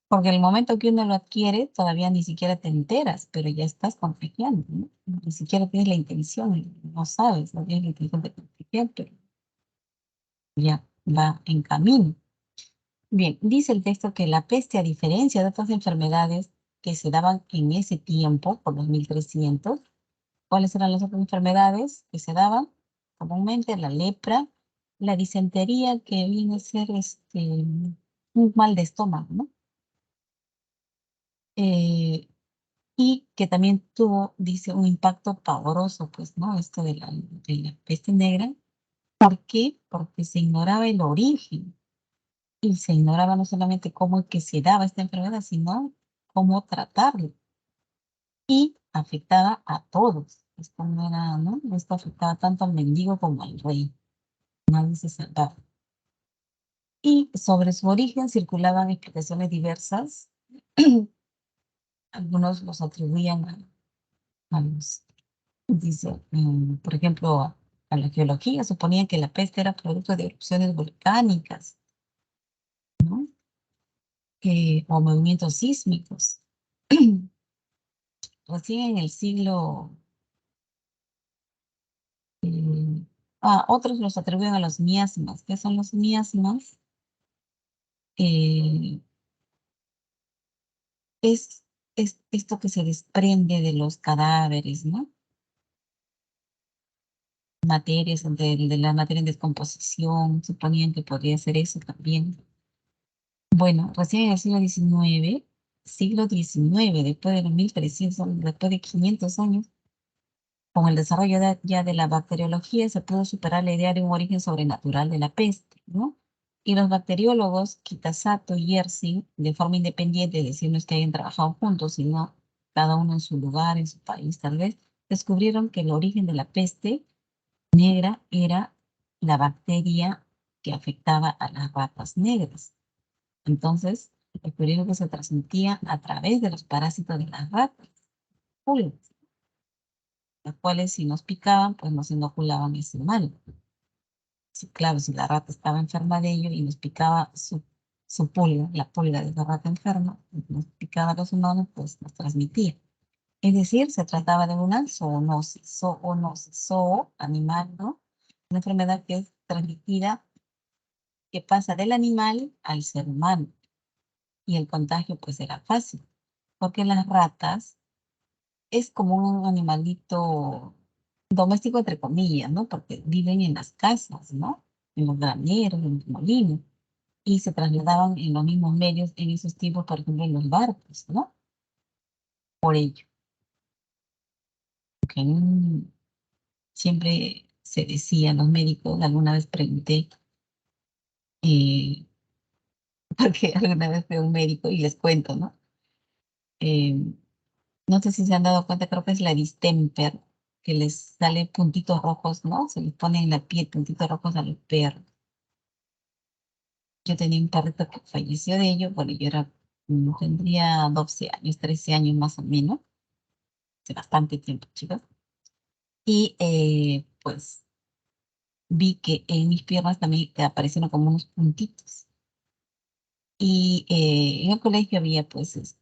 Porque el momento que uno lo adquiere, todavía ni siquiera te enteras, pero ya estás contagiando, ¿no? Ni siquiera tienes la intención, no sabes, no tienes la intención de contagiar, pero ya va en camino. Bien, dice el texto que la peste, a diferencia de otras enfermedades que se daban en ese tiempo, por los 1300, ¿cuáles eran las otras enfermedades que se daban? Comúnmente la lepra, la disentería, que viene a ser un mal de estómago, ¿no? Y que también tuvo, dice, un impacto pavoroso, pues, ¿no? Esto de la peste negra. ¿Por qué? Porque se ignoraba el origen y se ignoraba no solamente cómo es que se daba esta enfermedad, sino cómo tratarla. Y afectaba a todos. Esto no era, ¿no? Esto afectaba tanto al mendigo como al rey. Nadie se salvaba. Y sobre su origen circulaban explicaciones diversas. Algunos los atribuían a los, dice, por ejemplo, a la geología. Suponían que la peste era producto de erupciones volcánicas, ¿no? O movimientos sísmicos. Recién en el siglo otros los atribuyen a los miasmas. ¿Qué son los miasmas? es esto que se desprende de los cadáveres, ¿no? Materias, de la materia en descomposición, suponían que podría ser eso también. Bueno, recién en el siglo XIX, después de los 1300, después de 500 años, con el desarrollo ya de la bacteriología, se pudo superar la idea de un origen sobrenatural de la peste, ¿no? Y los bacteriólogos, Kitasato y Yersin, de forma independiente, es decir, no es que hayan trabajado juntos, sino cada uno en su lugar, en su país tal vez, descubrieron que el origen de la peste negra era la bacteria que afectaba a las ratas negras. Entonces, descubrieron que se transmitía a través de los parásitos de las ratas, pulgas, las cuales si nos picaban, pues nos inoculaban ese mal. Sí, claro, si la rata estaba enferma de ello y nos picaba su pulga, la pulga de la rata enferma, nos picaba a los humanos, pues nos transmitía. Es decir, se trataba de una zoonosis, animal, ¿no? Una enfermedad que es transmitida, que pasa del animal al ser humano. Y el contagio, pues, era fácil, porque las ratas es como un animalito doméstico, entre comillas, ¿no? Porque viven en las casas, ¿no? En los graneros, en los molinos, y se trasladaban en los mismos medios en esos tiempos, por ejemplo, en los barcos, ¿no? Por ello, que siempre se decía, los médicos, alguna vez pregunté, eh, porque alguna vez fui a un médico y les cuento, ¿no? Eh, no sé si se han dado cuenta, creo que es la distemper, que les sale puntitos rojos, ¿no? Se les pone en la piel puntitos rojos a los perros. Yo tenía un perrito que falleció de ello, bueno, tendría 12 años, 13 años más o menos, hace bastante tiempo, chicos. Y pues vi que en mis piernas también aparecieron como unos puntitos. Y en el colegio había pues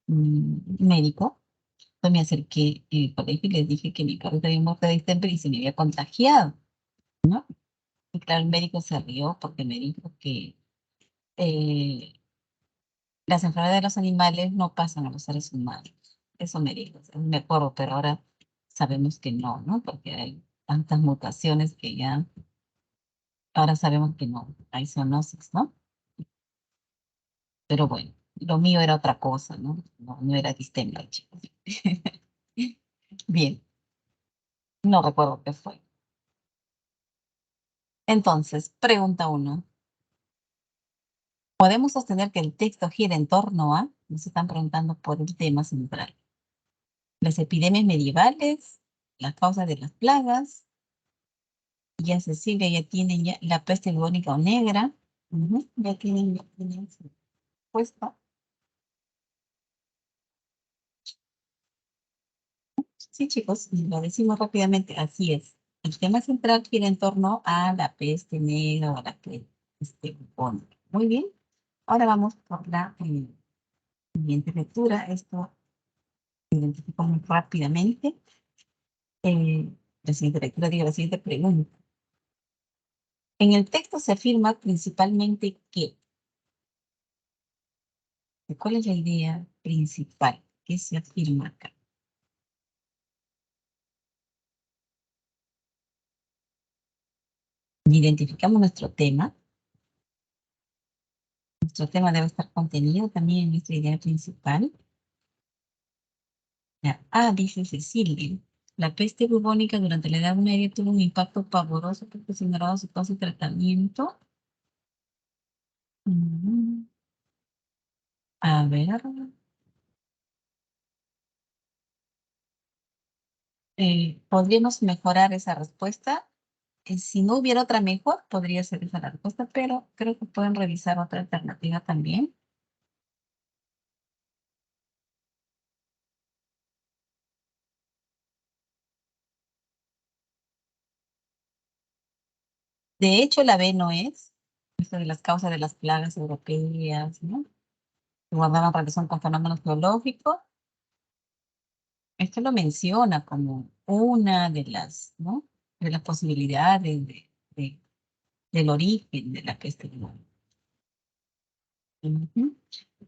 un médico. Entonces me acerqué en el colegio y les dije que mi perrito había muerto de distemper y se me había contagiado, ¿no? Y claro, el médico se rió porque me dijo que eh, las enfermedades de los animales no pasan a los seres humanos. Eso me dijo, o sea, me acuerdo, pero ahora sabemos que no, ¿no? Porque hay tantas mutaciones que ya, ahora sabemos que no, hay zoonosis, ¿no? Pero bueno, lo mío era otra cosa, ¿no? No era distemper, chicos. Bien, no recuerdo qué fue. Entonces, pregunta 1. Podemos sostener que el texto gira en torno a, nos están preguntando por el tema central, las epidemias medievales, las causas de las plagas. Ya Cecilia ya tiene ya la peste bubónica o negra. Ya tienen su respuesta. Sí, chicos, lo decimos rápidamente, así es. El tema central gira en torno a la peste negra o a la peste bubónica. Muy bien. Ahora vamos por la siguiente lectura. Esto lo identifico muy rápidamente. La siguiente lectura, digo, la siguiente pregunta. En el texto se afirma principalmente que, ¿cuál es la idea principal que se afirma acá? Identificamos nuestro tema. Nuestro tema debe estar contenido también en nuestra idea principal. Dice Cecilia, la peste bubónica durante la Edad Media tuvo un impacto pavoroso porque se ignoraba su causa y tratamiento. A ver. ¿Podríamos mejorar esa respuesta? Si no hubiera otra mejor, podría ser esa la respuesta, pero creo que pueden revisar otra alternativa también. De hecho, la B no es. Esto de las causas de las plagas europeas, ¿no? Que guardaban relación con fenómenos geológicos. Esto lo menciona como una de las, ¿no? De las posibilidades del origen de la peste bubónica. Ujú.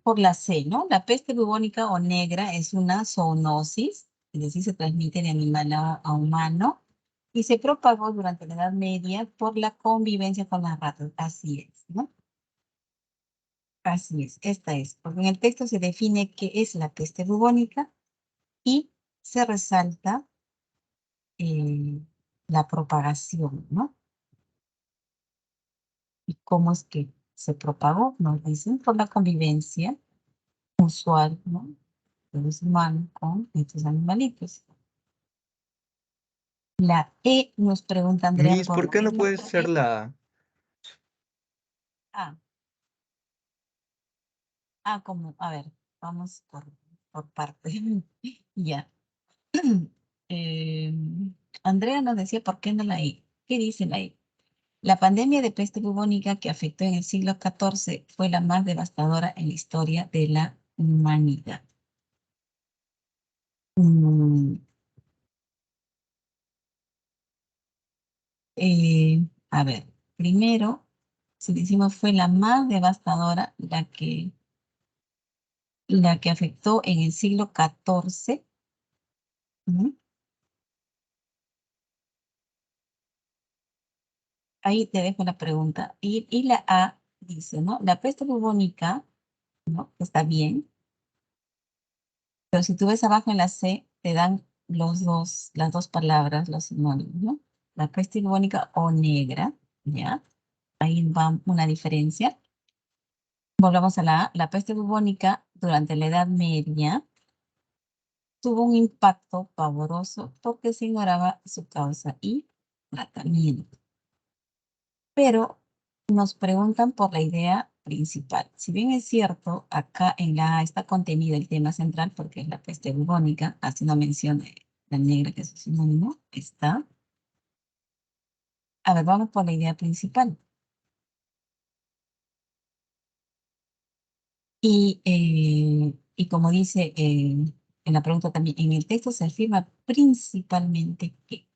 Por la C, ¿no? La peste bubónica o negra es una zoonosis, es decir, se transmite de animal a humano y se propagó durante la Edad Media por la convivencia con las ratas. Así es, ¿no? Así es, esta es. Porque en el texto se define qué es la peste bubónica y se resalta la propagación, ¿no? ¿Y cómo es que se propagó? Nos dicen por la convivencia usual, ¿no? De los humanos con estos animalitos. La E nos pregunta Andrea Miss, ¿por por qué qué no la puede ser E. la... Ah, como, a ver, vamos por parte. Ya. Eh, Andrea nos decía por qué no la E. ¿Qué dice la E? La pandemia de peste bubónica que afectó en el siglo XIV fue la más devastadora en la historia de la humanidad. Mm, a ver, primero, si decimos fue la más devastadora, la que afectó en el siglo XIV. ¿Mm? Ahí te dejo la pregunta. Y la A dice, ¿no? La peste bubónica, ¿no? Está bien, pero si tú ves abajo en la C, te dan las dos palabras, los sinónimos, ¿no? La peste bubónica o negra, ¿ya? Ahí va una diferencia. Volvamos a la A. La peste bubónica durante la Edad Media tuvo un impacto pavoroso porque se ignoraba su causa y tratamiento. Pero nos preguntan por la idea principal. Si bien es cierto, acá en la A está contenido el tema central porque es la peste bubónica, haciendo mención de la negra que es su sinónimo, está. A ver, vamos por la idea principal. Y como dice en la pregunta también, en el texto se afirma principalmente que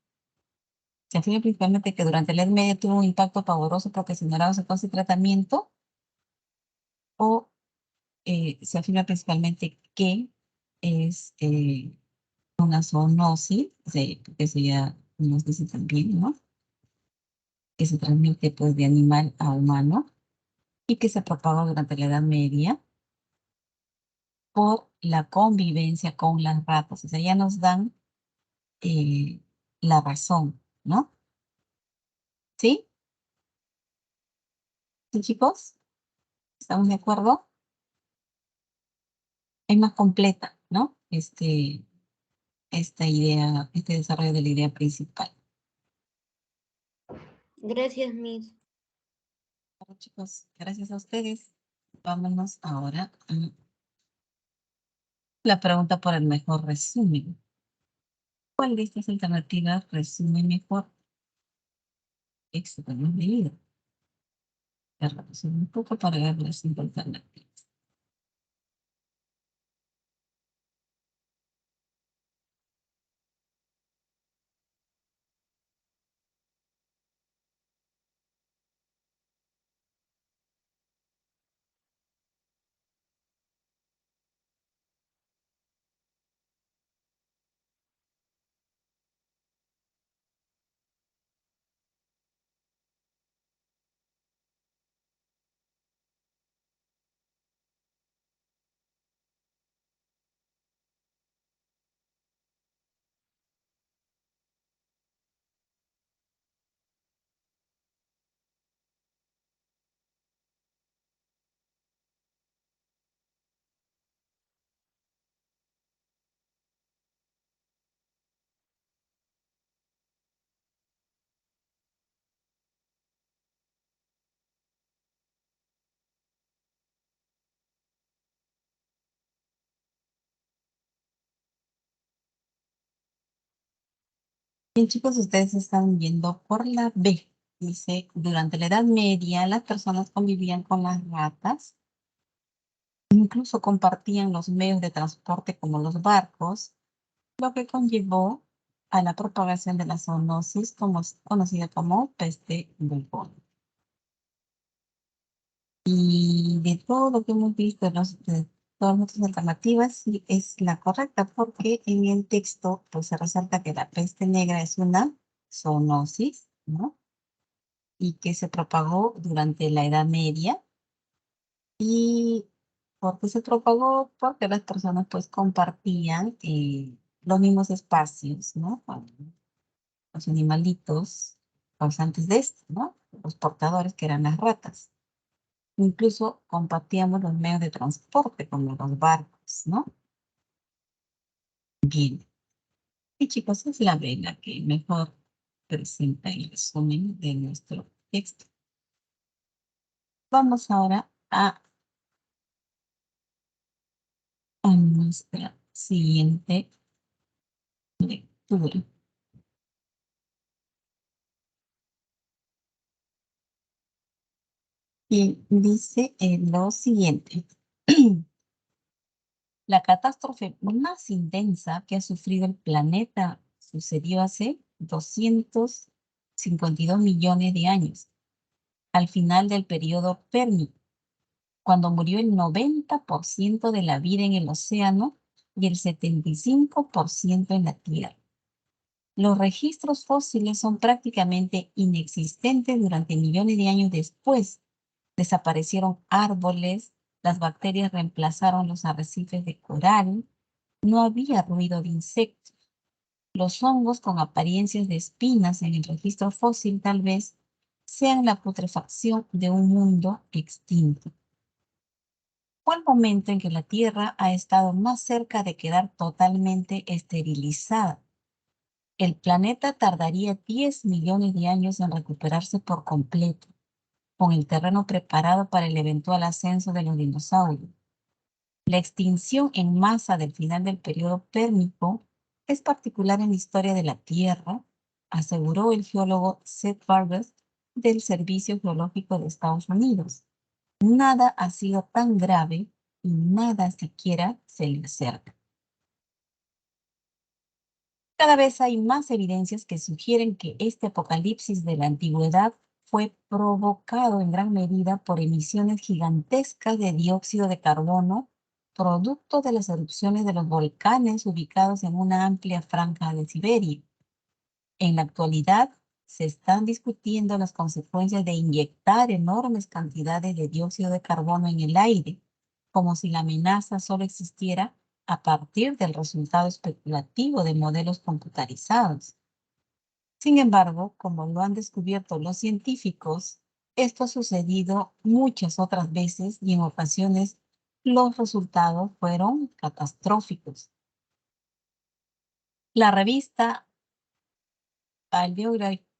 se afirma principalmente que durante la Edad Media tuvo un impacto pavoroso porque se ignoraba su causa y tratamiento, o se afirma principalmente que es una zoonosis, que eso ya nos dice también, ¿no? Que se transmite pues de animal a humano y que se propaga durante la Edad Media por la convivencia con las ratas. O sea, ya nos dan eh, la razón, ¿no? ¿Sí? ¿Sí, chicos? ¿Estamos de acuerdo? Es más completa, ¿no? Esta idea, este desarrollo de la idea principal. Gracias, Miss. Bueno, chicos, gracias a ustedes. Vámonos ahora a la pregunta por el mejor resumen. ¿Cuál de estas alternativas resume mejor esto que hemos leído? Ya resumo un poco para ver las cinco alternativas. Bien, chicos, ustedes están viendo por la B. Dice, durante la Edad Media las personas convivían con las ratas, incluso compartían los medios de transporte como los barcos, lo que conllevó a la propagación de la zoonosis conocida como peste bubónica. Y de todo lo que hemos visto, de todas nuestras alternativas, sí es la correcta, porque en el texto pues, se resalta que la peste negra es una zoonosis, ¿no? Y que se propagó durante la Edad Media. ¿Y por qué se propagó? Porque las personas pues compartían los mismos espacios, ¿no? Con los animalitos causantes de esto, ¿no? Los portadores que eran las ratas. Incluso compartíamos los medios de transporte, como los barcos, ¿no? Bien. Y chicos, es la vela que mejor presenta el resumen de nuestro texto. Vamos ahora a nuestra siguiente lectura. Y dice lo siguiente. La catástrofe más intensa que ha sufrido el planeta sucedió hace 252 millones de años, al final del periodo Pérmico, cuando murió el 90% de la vida en el océano y el 75% en la Tierra. Los registros fósiles son prácticamente inexistentes durante millones de años después. Desaparecieron árboles, las bacterias reemplazaron los arrecifes de coral, no había ruido de insectos. Los hongos con apariencias de espinas en el registro fósil tal vez sean la putrefacción de un mundo extinto. Fue el momento en que la Tierra ha estado más cerca de quedar totalmente esterilizada. El planeta tardaría 10 millones de años en recuperarse por completo, con el terreno preparado para el eventual ascenso de los dinosaurios. La extinción en masa del final del periodo Pérmico es particular en la historia de la Tierra, aseguró el geólogo Seth Vargas del Servicio Geológico de Estados Unidos. Nada ha sido tan grave y nada siquiera se le acerca. Cada vez hay más evidencias que sugieren que este apocalipsis de la antigüedad fue provocado en gran medida por emisiones gigantescas de dióxido de carbono, producto de las erupciones de los volcanes ubicados en una amplia franja de Siberia. En la actualidad, se están discutiendo las consecuencias de inyectar enormes cantidades de dióxido de carbono en el aire, como si la amenaza solo existiera a partir del resultado especulativo de modelos computarizados. Sin embargo, como lo han descubierto los científicos, esto ha sucedido muchas otras veces y en ocasiones los resultados fueron catastróficos. La revista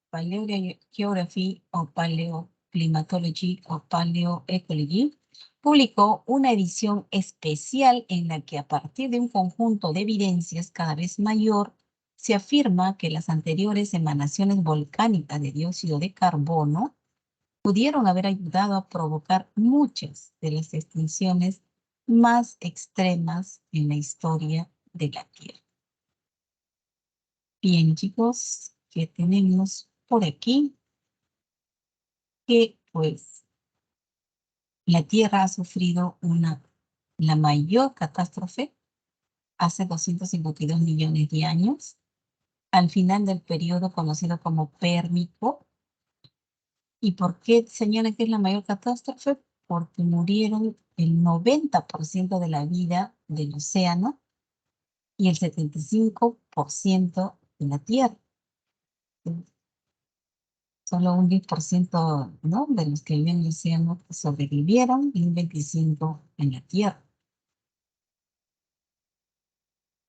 Paleogeography o Paleoclimatology o Paleoecology publicó una edición especial en la que a partir de un conjunto de evidencias cada vez mayor se afirma que las anteriores emanaciones volcánicas de dióxido de carbono pudieron haber ayudado a provocar muchas de las extinciones más extremas en la historia de la Tierra. Bien, chicos, ¿qué tenemos por aquí? Que pues la Tierra ha sufrido la mayor catástrofe hace 252 millones de años, al final del periodo conocido como Pérmico. ¿Y por qué señalan que es la mayor catástrofe? Porque murieron el 90% de la vida del océano y el 75% de la Tierra. Solo un 10%, ¿no?, de los que viven en el océano sobrevivieron y un 25% en la Tierra.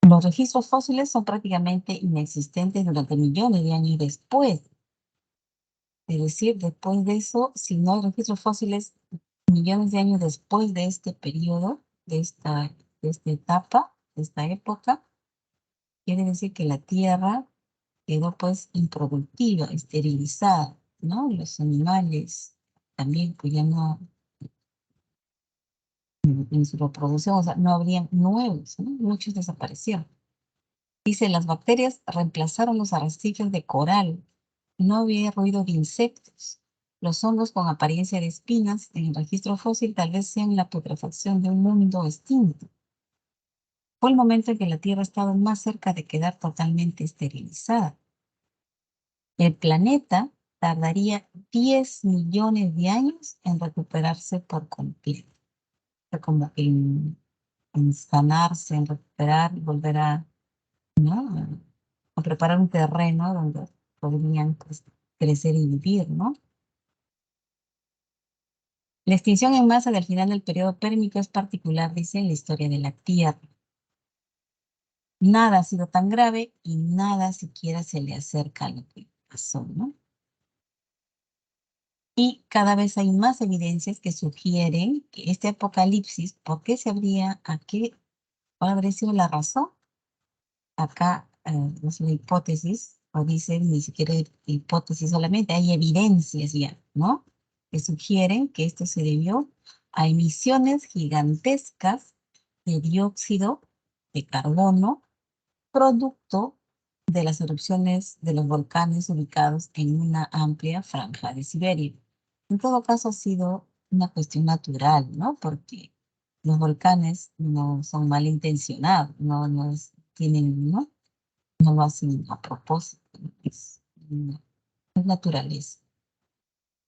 Los registros fósiles son prácticamente inexistentes durante millones de años después. Es decir, después de eso, si no hay registros fósiles millones de años después de este periodo, de esta etapa, de esta época, quiere decir que la Tierra quedó pues improductiva, esterilizada, ¿no? Los animales también pues ya no, en su reproducción, o sea, no habrían nuevos, ¿no? Muchos desaparecieron. Dice, las bacterias reemplazaron los arrecifes de coral, no había ruido de insectos. Los hongos con apariencia de espinas en el registro fósil tal vez sean la putrefacción de un mundo extinto. Fue el momento en que la Tierra estaba más cerca de quedar totalmente esterilizada. El planeta tardaría 10 millones de años en recuperarse por completo. O sea, como que en sanarse, en recuperar y volver a, ¿no? A preparar un terreno donde podrían pues, crecer y vivir, ¿no? La extinción en masa del final del periodo pérmico es particular, dice, en la historia de la Tierra. Nada ha sido tan grave y nada siquiera se le acerca a lo que pasó, ¿no? Y cada vez hay más evidencias que sugieren que este apocalipsis, ¿por qué se habría, cuál habría sido la razón? Acá no es una hipótesis, o dicen ni siquiera hipótesis solamente, hay evidencias ya, ¿no? Que sugieren que esto se debió a emisiones gigantescas de dióxido de carbono, producto de las erupciones de los volcanes ubicados en una amplia franja de Siberia. En todo caso ha sido una cuestión natural, ¿no? Porque los volcanes no son malintencionados, tienen, ¿no? No lo hacen a propósito, ¿no? Es naturaleza.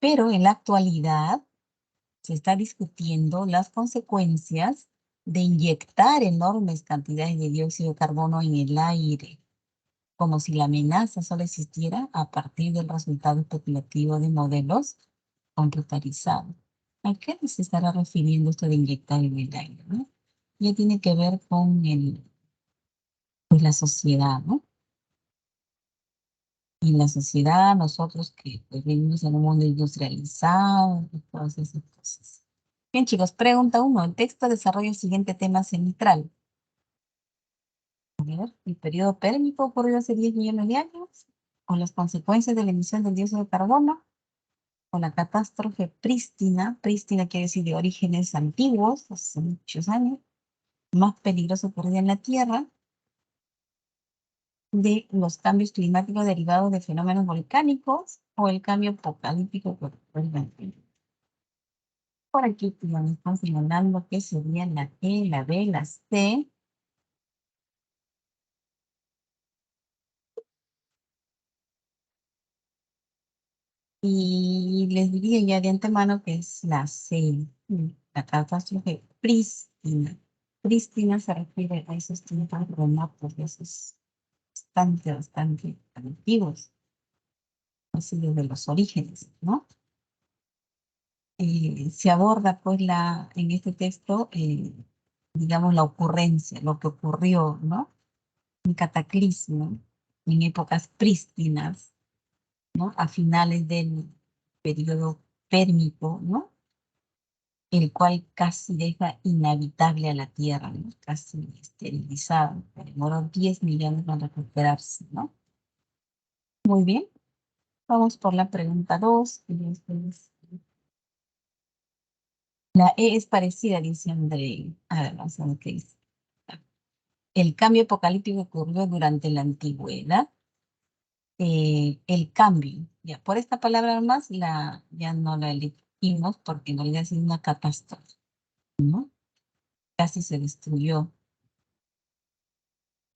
Pero en la actualidad se está discutiendo las consecuencias de inyectar enormes cantidades de dióxido de carbono en el aire, como si la amenaza solo existiera a partir del resultado especulativo de modelos computarizados. ¿A qué se estará refiriendo esto de inyectar en el aire, ¿no? Ya tiene que ver con pues la sociedad, ¿no? Y la sociedad, nosotros que pues, vivimos en un mundo industrializado y todas esas cosas. Bien, chicos, pregunta 1. El texto desarrolla el siguiente tema central. A ver, el periodo pérmico ocurrió hace 10 millones de años, o las consecuencias de la emisión del dióxido de carbono, o la catástrofe prístina. Prístina quiere decir de orígenes antiguos, hace muchos años, más peligroso ocurrida en la Tierra, de los cambios climáticos derivados de fenómenos volcánicos o el cambio apocalíptico que ocurrió en la Tierra. Por aquí ya me están señalando que serían la E, la B, la C. Y les diría ya de antemano que es la C, la catástrofe prístina. Prístina se refiere a esos tiempos remotos, esos bastante antiguos, así desde los orígenes, ¿no? Se aborda pues en este texto, digamos, la ocurrencia, lo que ocurrió, ¿no? Un cataclismo en épocas prístinas, ¿no? A finales del periodo pérmico, ¿no? El cual casi deja inhabitable a la Tierra, ¿no? Casi esterilizado. Demoró 10 millones para recuperarse, ¿no? Muy bien. Vamos por la pregunta 2. La E es parecida, dice André. A ver, vamos a ver qué dice. El cambio apocalíptico ocurrió durante la antigüedad. El cambio, ya por esta palabra más, ya no la elegimos porque en realidad es una catástrofe, ¿no? Casi se destruyó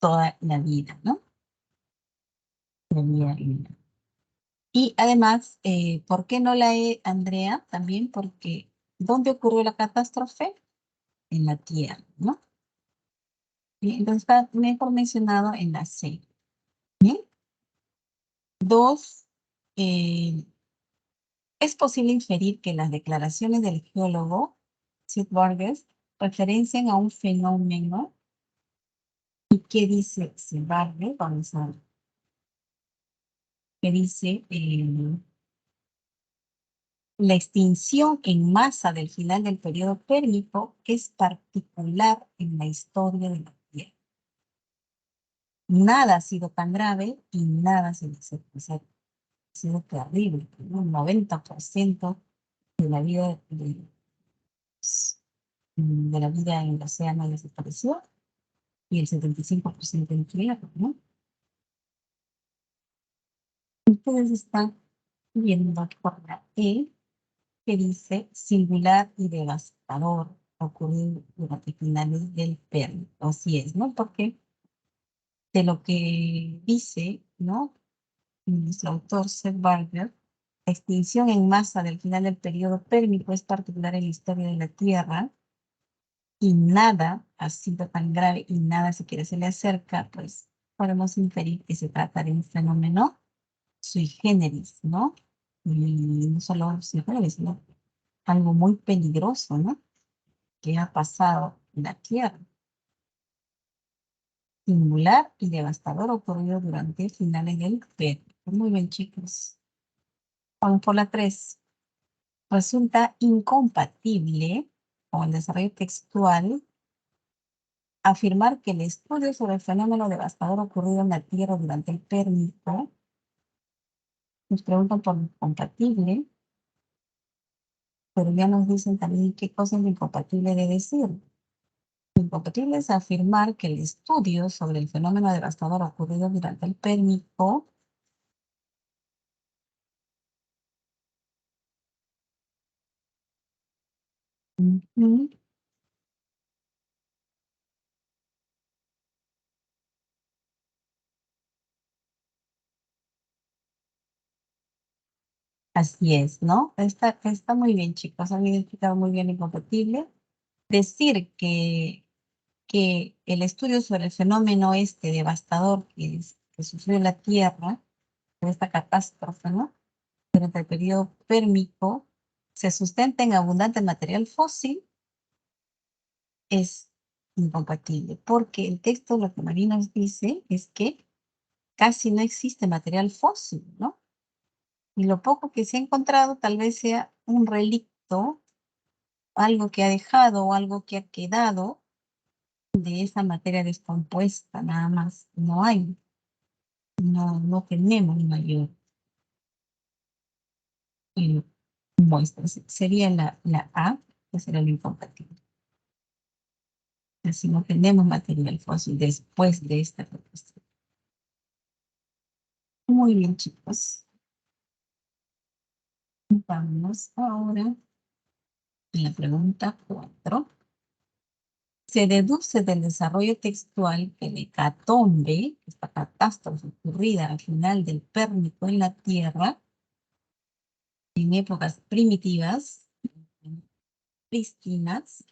toda la vida, ¿no? La vida. Y además, ¿por qué no la E, Andrea? También porque, ¿dónde ocurrió la catástrofe? En la Tierra, ¿no? Bien, entonces está mejor mencionado en la C. Bien. 2. Es posible inferir que las declaraciones del geólogo Sid Burgess referencian a un fenómeno. ¿Y qué dice Sid Burgess? Vamos a ver. ¿Qué dice? La extinción en masa del final del periodo pérmico es particular en la historia de la Tierra. Nada ha sido tan grave y nada se dice. O sea, ha sido terrible. Un 90% de la vida de la vida en el océano desapareció y el 75% en tierra, ¿no? Ustedes están Viendo por la E, que dice singular y devastador, ocurrido durante finales del Permico. Así es, ¿no? Porque de lo que dice, ¿no? Nuestro autor, Seth Barger, la extinción en masa del final del periodo Pérmico es particular en la historia de la Tierra y nada ha sido tan grave y nada siquiera se le acerca, pues podemos inferir que se trata de un fenómeno sui generis, ¿no? Y no solo sui generis, sino algo muy peligroso, ¿no? Que ha pasado en la Tierra. Singular y devastador ocurrido durante finales del Pérmico. Muy bien, chicos. Vamos por la 3. Resulta incompatible con el desarrollo textual afirmar que el estudio sobre el fenómeno devastador ocurrido en la Tierra durante el Pérmico, nos preguntan por incompatible, pero ya nos dicen también qué cosa es lo incompatible de decir. Lo incompatible es afirmar que el estudio sobre el fenómeno devastador ocurrido durante el Pérmico ujú, así es, ¿no? Está muy bien, chicos. Han identificado muy bien lo incompatible. Decir que el estudio sobre el fenómeno este devastador que sufrió la Tierra, de esta catástrofe, ¿no? Durante el periodo pérmico, se sustenta en abundante material fósil, es incompatible, porque el texto lo que María nos dice es que casi no existe material fósil, ¿no? Y lo poco que se ha encontrado tal vez sea un relicto, algo que ha dejado o algo que ha quedado de esa materia descompuesta, nada más. No hay, no tenemos mayor eh, muestra. Sería la A, que será lo incompatible. Así no tenemos material fósil después de esta catástrofe. Muy bien, chicos. Vamos ahora a la pregunta 4. Se deduce del desarrollo textual que la hecatombe, esta catástrofe ocurrida al final del Pérmico en la Tierra, en épocas primitivas, prístinas,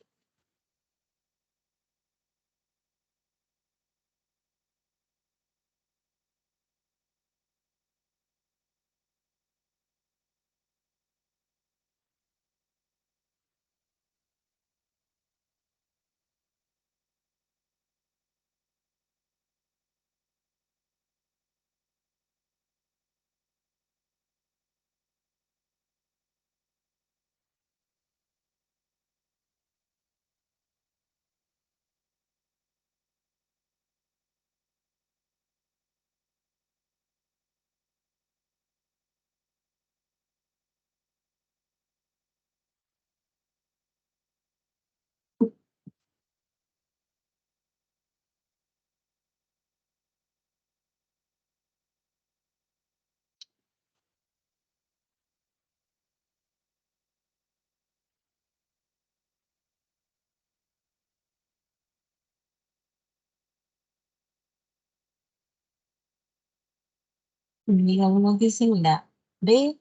y algunos dicen la B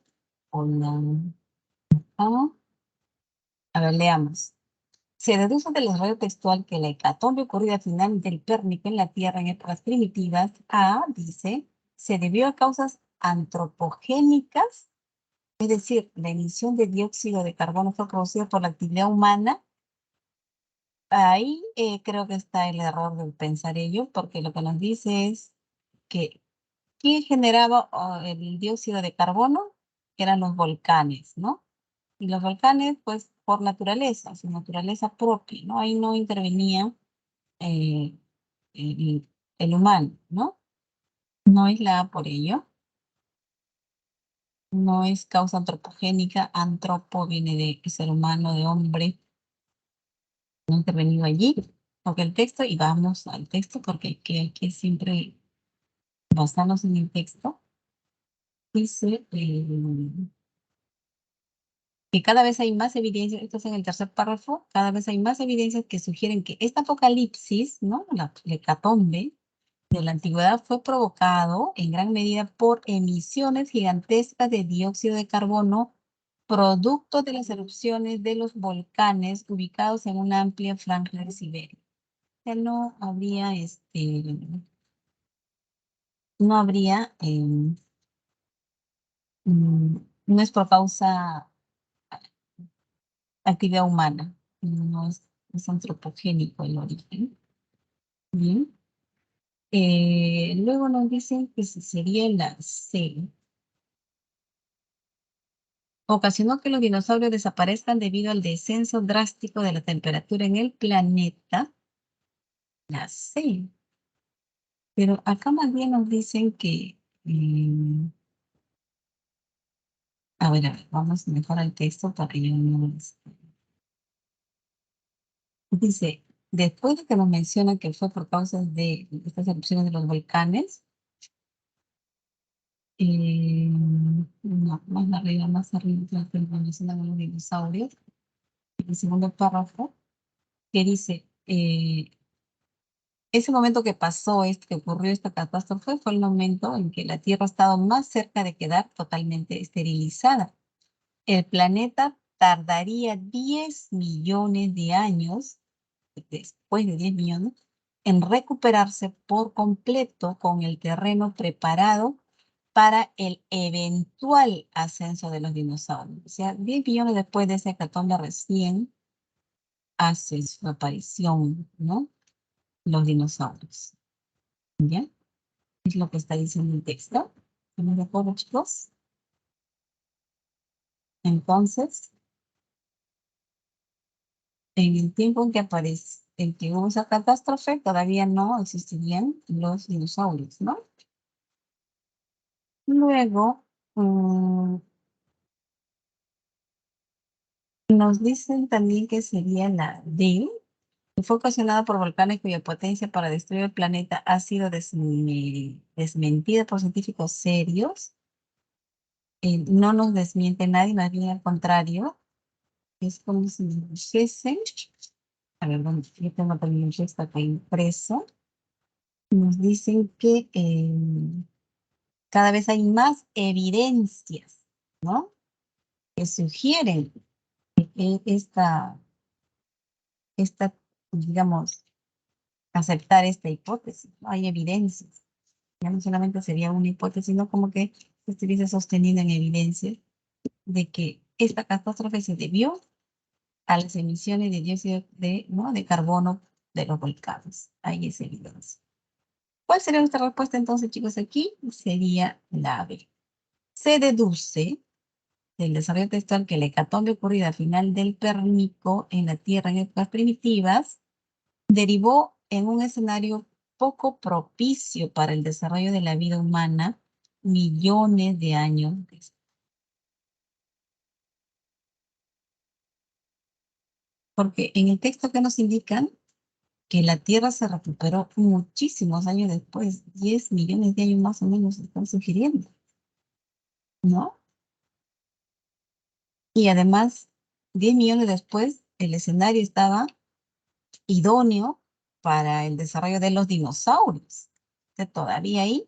o la A. A ver, leamos. Se deduce del desarrollo textual que la hecatombe ocurrida al final del Pérmico en la Tierra en épocas primitivas, A, dice, se debió a causas antropogénicas, es decir, la emisión de dióxido de carbono fue producida por la actividad humana. Ahí creo que está el error de pensar ello, porque lo que nos dice es que ¿quién generaba el dióxido de carbono? Eran los volcanes, ¿no? Y los volcanes, pues, por naturaleza, su naturaleza propia, ¿no? Ahí no intervenía eh, el humano, ¿no? No es la A por ello. No es causa antropogénica. Antropo viene de ser humano, de hombre. No ha intervenido allí. Ok, el texto y vamos al texto porque hay que siempre basarnos en el texto. dice que cada vez hay más evidencias, esto es en el tercer párrafo, cada vez hay más evidencias que sugieren que este apocalipsis, ¿no? La hecatombe de la antigüedad fue provocado en gran medida por emisiones gigantescas de dióxido de carbono, producto de las erupciones de los volcanes ubicados en una amplia franja de Siberia. O sea, no es por causa actividad humana, no es antropogénico el origen. Bien. Luego nos dicen que sería la C. Ocasionó que los dinosaurios desaparezcan debido al descenso drástico de la temperatura en el planeta. La C. Pero acá más bien nos dicen que... a ver, vamos mejor al texto para que yo no... Dice, después de que nos menciona que fue por causa de estas erupciones de los volcanes, no, más arriba, mencionan a los dinosaurios, el segundo párrafo, que dice, ese momento que pasó, que ocurrió esta catástrofe, fue el momento en que la Tierra ha estado más cerca de quedar totalmente esterilizada. El planeta tardaría 10 millones de años, después de 10 millones, en recuperarse por completo con el terreno preparado para el eventual ascenso de los dinosaurios. O sea, 10 millones después de ese hecatombe recién hace su aparición, ¿no? Los dinosaurios. ¿Ya? Es lo que está diciendo el texto. ¿Estamos de acuerdo, chicos? Entonces, en el tiempo en que hubo esa catástrofe, todavía no existirían los dinosaurios, ¿no? Luego, nos dicen también que sería la D, que fue ocasionada por volcanes cuya potencia para destruir el planeta ha sido desmentida por científicos serios. No nos desmiente nadie, más bien al contrario. Es como si nos dijesen, a ver, bueno, yo tengo también un texto acá impreso, nos dicen que cada vez hay más evidencias, ¿no? Que sugieren que digamos, aceptar esta hipótesis, ¿no? Hay evidencias. Ya no solamente sería una hipótesis, sino como que se estuviese sosteniendo en evidencia de que esta catástrofe se debió a las emisiones de dióxido de carbono de los volcanes. Ahí es evidencia. ¿Cuál sería nuestra respuesta entonces, chicos? Aquí sería la B. Se deduce del desarrollo textual que la hecatombe ocurrida al final del Pérmico en la Tierra en épocas primitivas derivó en un escenario poco propicio para el desarrollo de la vida humana millones de años después. Porque en el texto que nos indican que la Tierra se recuperó muchísimos años después, 10 millones de años más o menos están sugiriendo, ¿no? Y además, 10 millones después, el escenario estaba idóneo para el desarrollo de los dinosaurios. Todavía ahí,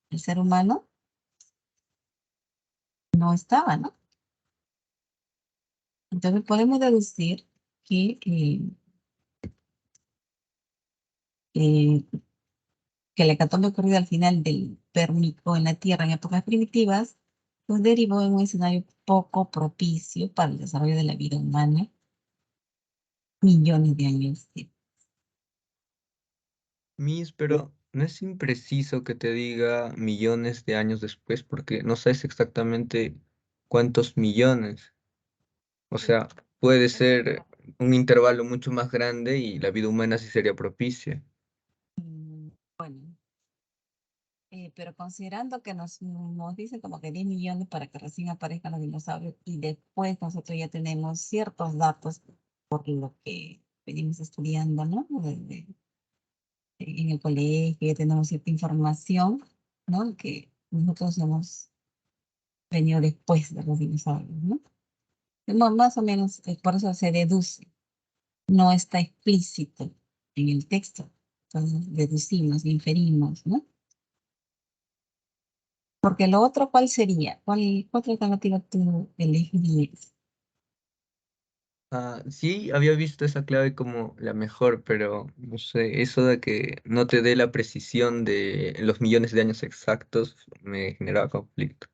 el ser humano no estaba, ¿no? Entonces podemos deducir que, eh, que la hecatombe ocurrida al final del Pérmico en la Tierra en épocas primitivas, pues derivó en un escenario poco propicio para el desarrollo de la vida humana millones de años. Miss, pero no es impreciso que te diga millones de años después porque no sabes exactamente cuántos millones. O sea, puede ser un intervalo mucho más grande y la vida humana sí sería propicia. Bueno, pero considerando que nos dicen como que 10 millones para que recién aparezcan los dinosaurios y después nosotros ya tenemos ciertos datos por lo que venimos estudiando, ¿no? En el colegio ya tenemos cierta información, ¿no? Que nosotros hemos venido después de los dinosaurios, ¿no? Más o menos, por eso se deduce, no está explícito en el texto. Entonces deducimos, inferimos, ¿no? Porque lo otro, ¿cuál sería? ¿Cuál otra alternativa tú elegirías? Sí, había visto esa clave como la mejor, pero no sé, eso de que no te dé la precisión de los millones de años exactos me generaba conflicto.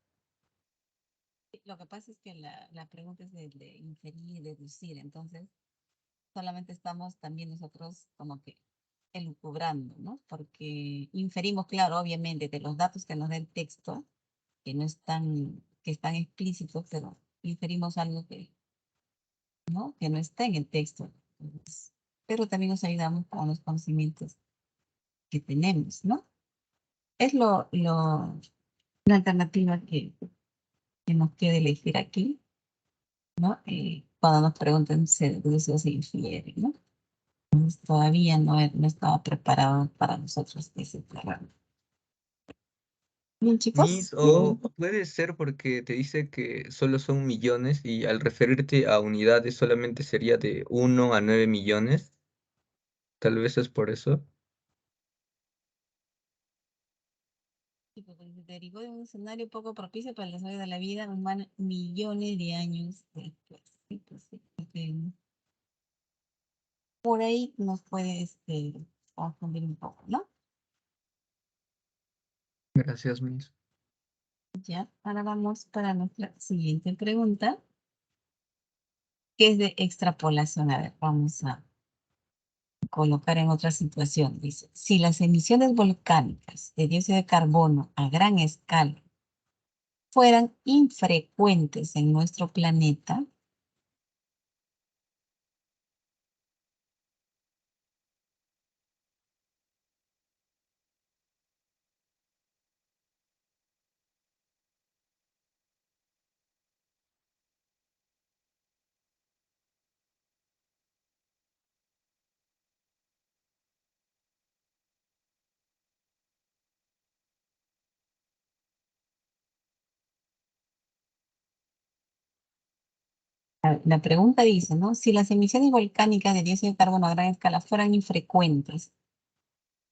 Lo que pasa es que la pregunta es de inferir y deducir, entonces solamente estamos también nosotros como que elucubrando, ¿no? Porque inferimos, claro, obviamente, de los datos que nos da el texto, que están explícitos, pero inferimos algo ¿no? Que no está en el texto. Entonces, pero también nos ayudamos con los conocimientos que tenemos, ¿no? Es la alternativa que nos queda elegir aquí, ¿no? Cuando nos preguntan se deduce o se infiere, ¿no? Entonces, todavía no estaba preparado para nosotros ese programa. Bien, chicos. O puede ser porque te dice que solo son millones y al referirte a unidades solamente sería de 1 a 9 millones. Tal vez es por eso. Sí, porque se derivó de un escenario poco propicio para el desarrollo de la vida humana millones de años después. Sí, pues sí, porque por ahí nos puede confundir un poco, ¿no? Gracias, Miss. Ya, ahora vamos para nuestra siguiente pregunta, que es de extrapolación. A ver, vamos a colocar en otra situación. Dice, si las emisiones volcánicas de dióxido de carbono a gran escala fueran infrecuentes en nuestro planeta, a ver, la pregunta dice, ¿no? Si las emisiones volcánicas de dióxido de carbono a gran escala fueran infrecuentes,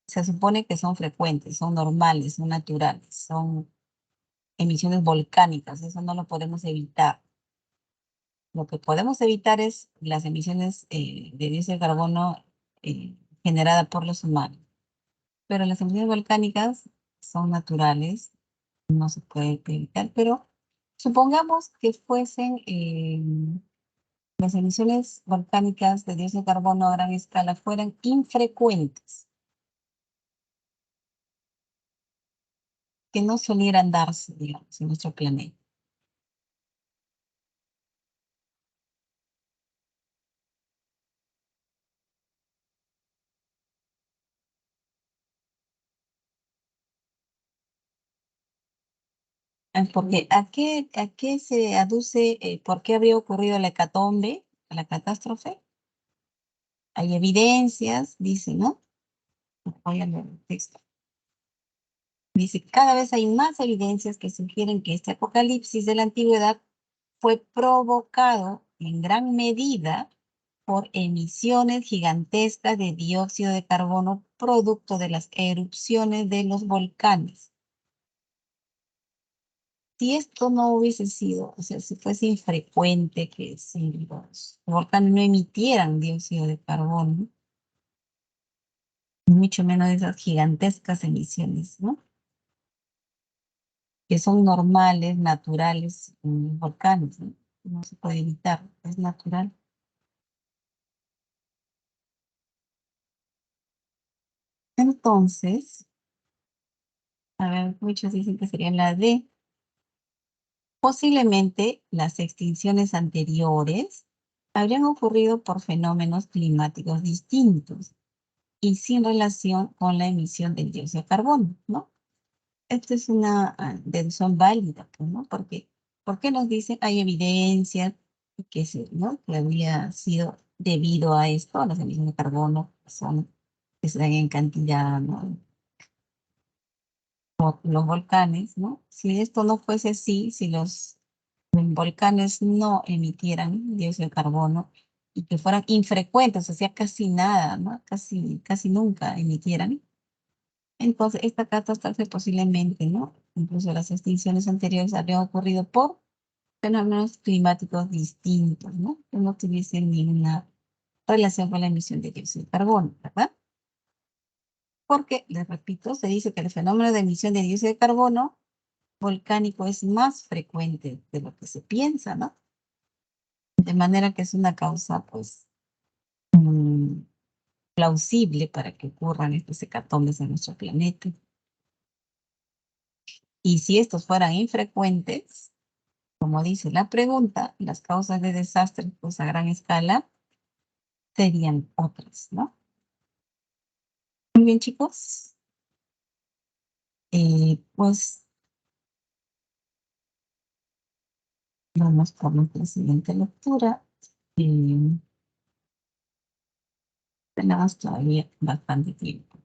se supone que son frecuentes, son normales, son naturales, son emisiones volcánicas, eso no lo podemos evitar. Lo que podemos evitar es las emisiones de dióxido de carbono generadas por los humanos. Pero las emisiones volcánicas son naturales, no se puede evitar, pero supongamos que fuesen las emisiones volcánicas de dióxido de carbono a gran escala fueran infrecuentes, que no solieran darse, digamos, en nuestro planeta. Porque a qué se aduce, por qué habría ocurrido la hecatombe, la catástrofe? Hay evidencias, dice, ¿no? Voy a leer el texto. Dice, cada vez hay más evidencias que sugieren que este apocalipsis de la antigüedad fue provocado en gran medida por emisiones gigantescas de dióxido de carbono producto de las erupciones de los volcanes. Si esto no hubiese sido, o sea, si fuese infrecuente que si los volcanes no emitieran dióxido de carbono, mucho menos de esas gigantescas emisiones, ¿no? Que son normales, naturales en los volcanes, ¿no? No se puede evitar, es natural. Entonces, a ver, muchos dicen que sería la D. Posiblemente las extinciones anteriores habrían ocurrido por fenómenos climáticos distintos y sin relación con la emisión del dióxido de carbono, ¿no? Esto es una deducción válida, pues, ¿no? Porque, ¿por qué nos dicen hay evidencia ¿no? Que había sido debido a esto, a las emisiones de carbono que se dan en cantidad, ¿no? los volcanes, ¿no? Si esto no fuese así, si los volcanes no emitieran dióxido de carbono y que fueran infrecuentes, o sea, casi nada, ¿no? Casi nunca emitieran, entonces esta catástrofe posiblemente, ¿no? Incluso las extinciones anteriores habrían ocurrido por fenómenos climáticos distintos, ¿no? Que no tuviesen ninguna relación con la emisión de dióxido de carbono, ¿verdad? Porque, les repito, se dice que el fenómeno de emisión de dióxido de carbono volcánico es más frecuente de lo que se piensa, ¿no? De manera que es una causa, pues, plausible para que ocurran estos hecatombes en nuestro planeta. Y si estos fueran infrecuentes, como dice la pregunta, las causas de desastres, pues, a gran escala serían otras, ¿no? Muy bien, chicos. Pues, vamos por nuestra siguiente lectura. Tenemos todavía bastante tiempo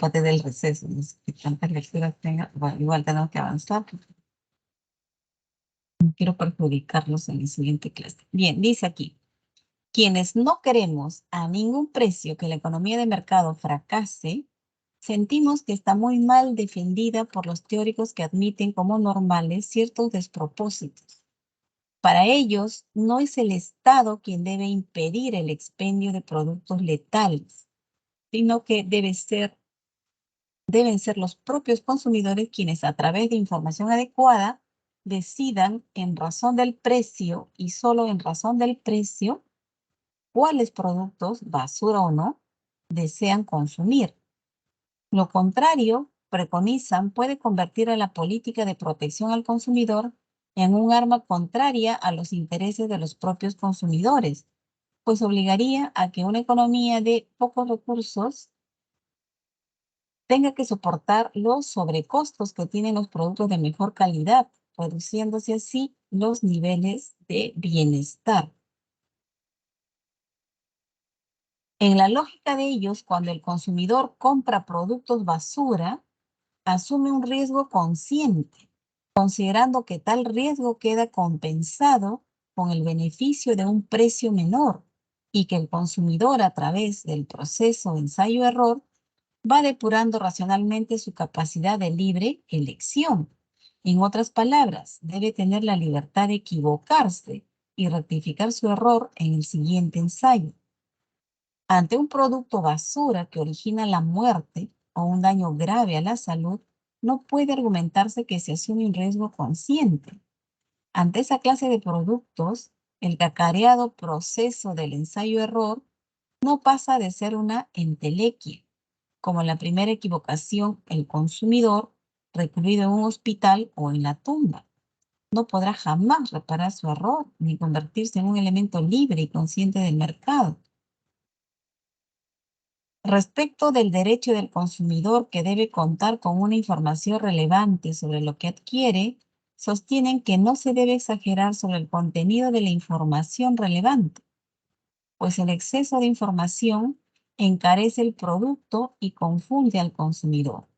antes del receso. No sé qué tantas lecturas tenga. Bueno, igual tenemos que avanzar, porque no quiero perjudicarlos en la siguiente clase. Bien, dice aquí, quienes no queremos a ningún precio que la economía de mercado fracase, sentimos que está muy mal defendida por los teóricos que admiten como normales ciertos despropósitos. Para ellos, no es el Estado quien debe impedir el expendio de productos letales, sino que deben ser los propios consumidores quienes a través de información adecuada decidan en razón del precio y solo en razón del precio cuáles productos, basura o no, desean consumir. Lo contrario, preconizan, puede convertir a la política de protección al consumidor en un arma contraria a los intereses de los propios consumidores, pues obligaría a que una economía de pocos recursos tenga que soportar los sobrecostos que tienen los productos de mejor calidad, reduciéndose así los niveles de bienestar. En la lógica de ellos, cuando el consumidor compra productos basura, asume un riesgo consciente, considerando que tal riesgo queda compensado con el beneficio de un precio menor y que el consumidor, a través del proceso de ensayo-error, va depurando racionalmente su capacidad de libre elección. En otras palabras, debe tener la libertad de equivocarse y rectificar su error en el siguiente ensayo. Ante un producto basura que origina la muerte o un daño grave a la salud, no puede argumentarse que se asume un riesgo consciente. Ante esa clase de productos, el cacareado proceso del ensayo-error no pasa de ser una entelequia, como la primera equivocación, el consumidor, recluido en un hospital o en la tumba. No podrá jamás reparar su error ni convertirse en un elemento libre y consciente del mercado. Respecto del derecho del consumidor que debe contar con una información relevante sobre lo que adquiere, sostienen que no se debe exagerar sobre el contenido de la información relevante, pues el exceso de información encarece el producto y confunde al consumidor.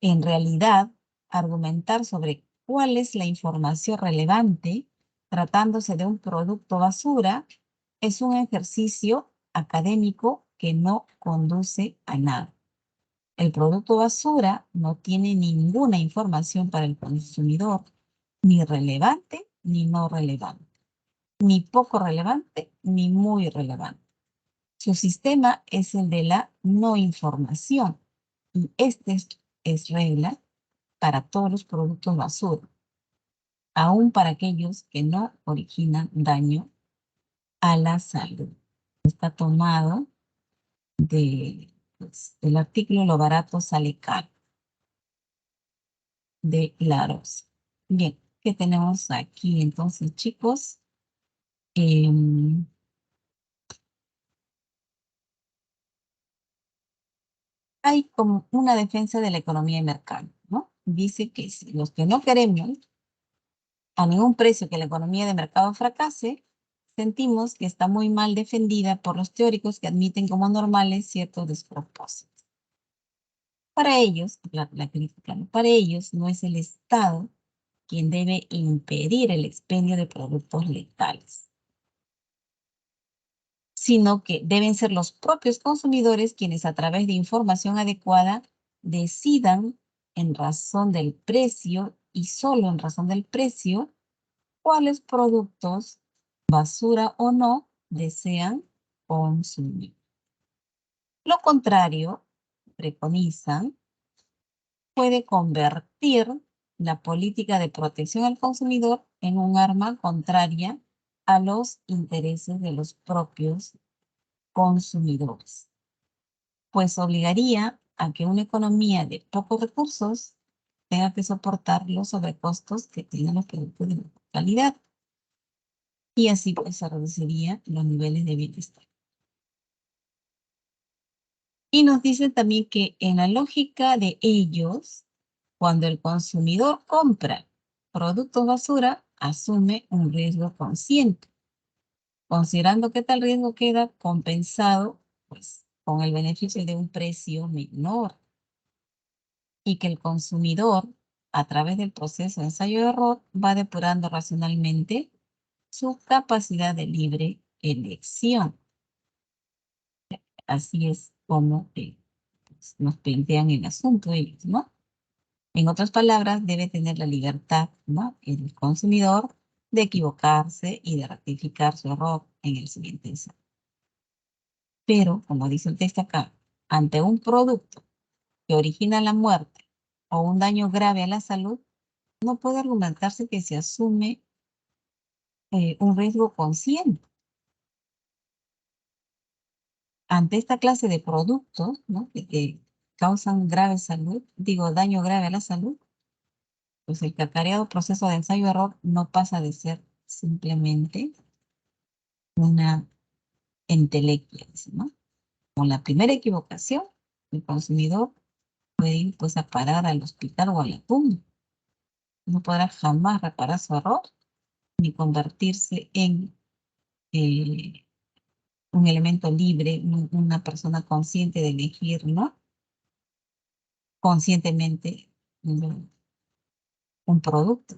En realidad, argumentar sobre cuál es la información relevante, tratándose de un producto basura, es un ejercicio académico que no conduce a nada. El producto basura no tiene ninguna información para el consumidor, ni relevante ni no relevante, ni poco relevante ni muy relevante. Su sistema es el de la no información y este es regla para todos los productos basura, aún para aquellos que no originan daño a la salud. Está tomado del artículo Lo barato sale caro, de Laros. Bien, ¿qué tenemos aquí entonces, chicos? Hay como una defensa de la economía de mercado, ¿no? Dice que si los que no queremos a ningún precio que la economía de mercado fracase, sentimos que está muy mal defendida por los teóricos que admiten como normales ciertos despropósitos. Para ellos, la crítica, ¿no? Para ellos no es el Estado quien debe impedir el expendio de productos letales, sino que deben ser los propios consumidores quienes a través de información adecuada decidan en razón del precio y solo en razón del precio cuáles productos, basura o no, desean consumir. Lo contrario, preconizan, puede convertir la política de protección al consumidor en un arma contraria a los intereses de los propios consumidores, pues obligaría a que una economía de pocos recursos tenga que soportar los sobrecostos que tienen los productos de baja calidad. Y así pues se reducirían los niveles de bienestar. Y nos dicen también que en la lógica de ellos, cuando el consumidor compra productos basura, asume un riesgo consciente, considerando que tal riesgo queda compensado pues, con el beneficio de un precio menor y que el consumidor, a través del proceso de ensayo-error, va depurando racionalmente su capacidad de libre elección. Así es como pues, nos plantean el asunto ellos, ¿no? En otras palabras, debe tener la libertad, ¿no? El consumidor de equivocarse y de rectificar su error en el siguiente ensayo. Pero, como dice el texto acá, ante un producto que origina la muerte o un daño grave a la salud, no puede argumentarse que se asume un riesgo consciente. Ante esta clase de productos, ¿no? que causan grave salud, daño grave a la salud, pues el cacareado proceso de ensayo-error no pasa de ser simplemente una entelequia, ¿no? Con la primera equivocación, el consumidor puede ir pues a parar al hospital o a la tumba. No podrá jamás reparar su error ni convertirse en un elemento libre, una persona consciente de elegir, ¿no? Conscientemente un producto.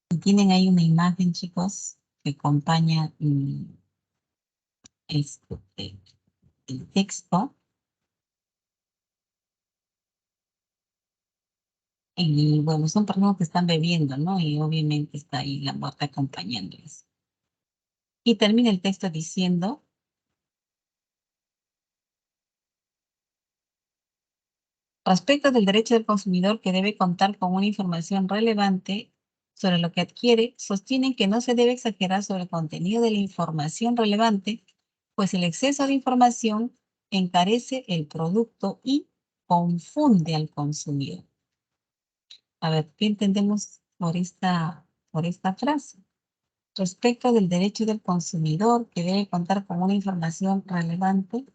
Y tienen ahí una imagen, chicos, que acompaña el texto. Y bueno, son personas que están bebiendo, ¿no? Y obviamente está ahí la muerte acompañándoles. Y termina el texto diciendo, respecto del derecho del consumidor que debe contar con una información relevante sobre lo que adquiere, sostienen que no se debe exagerar sobre el contenido de la información relevante, pues el exceso de información encarece el producto y confunde al consumidor. A ver, ¿qué entendemos por esta frase? Respecto del derecho del consumidor que debe contar con una información relevante.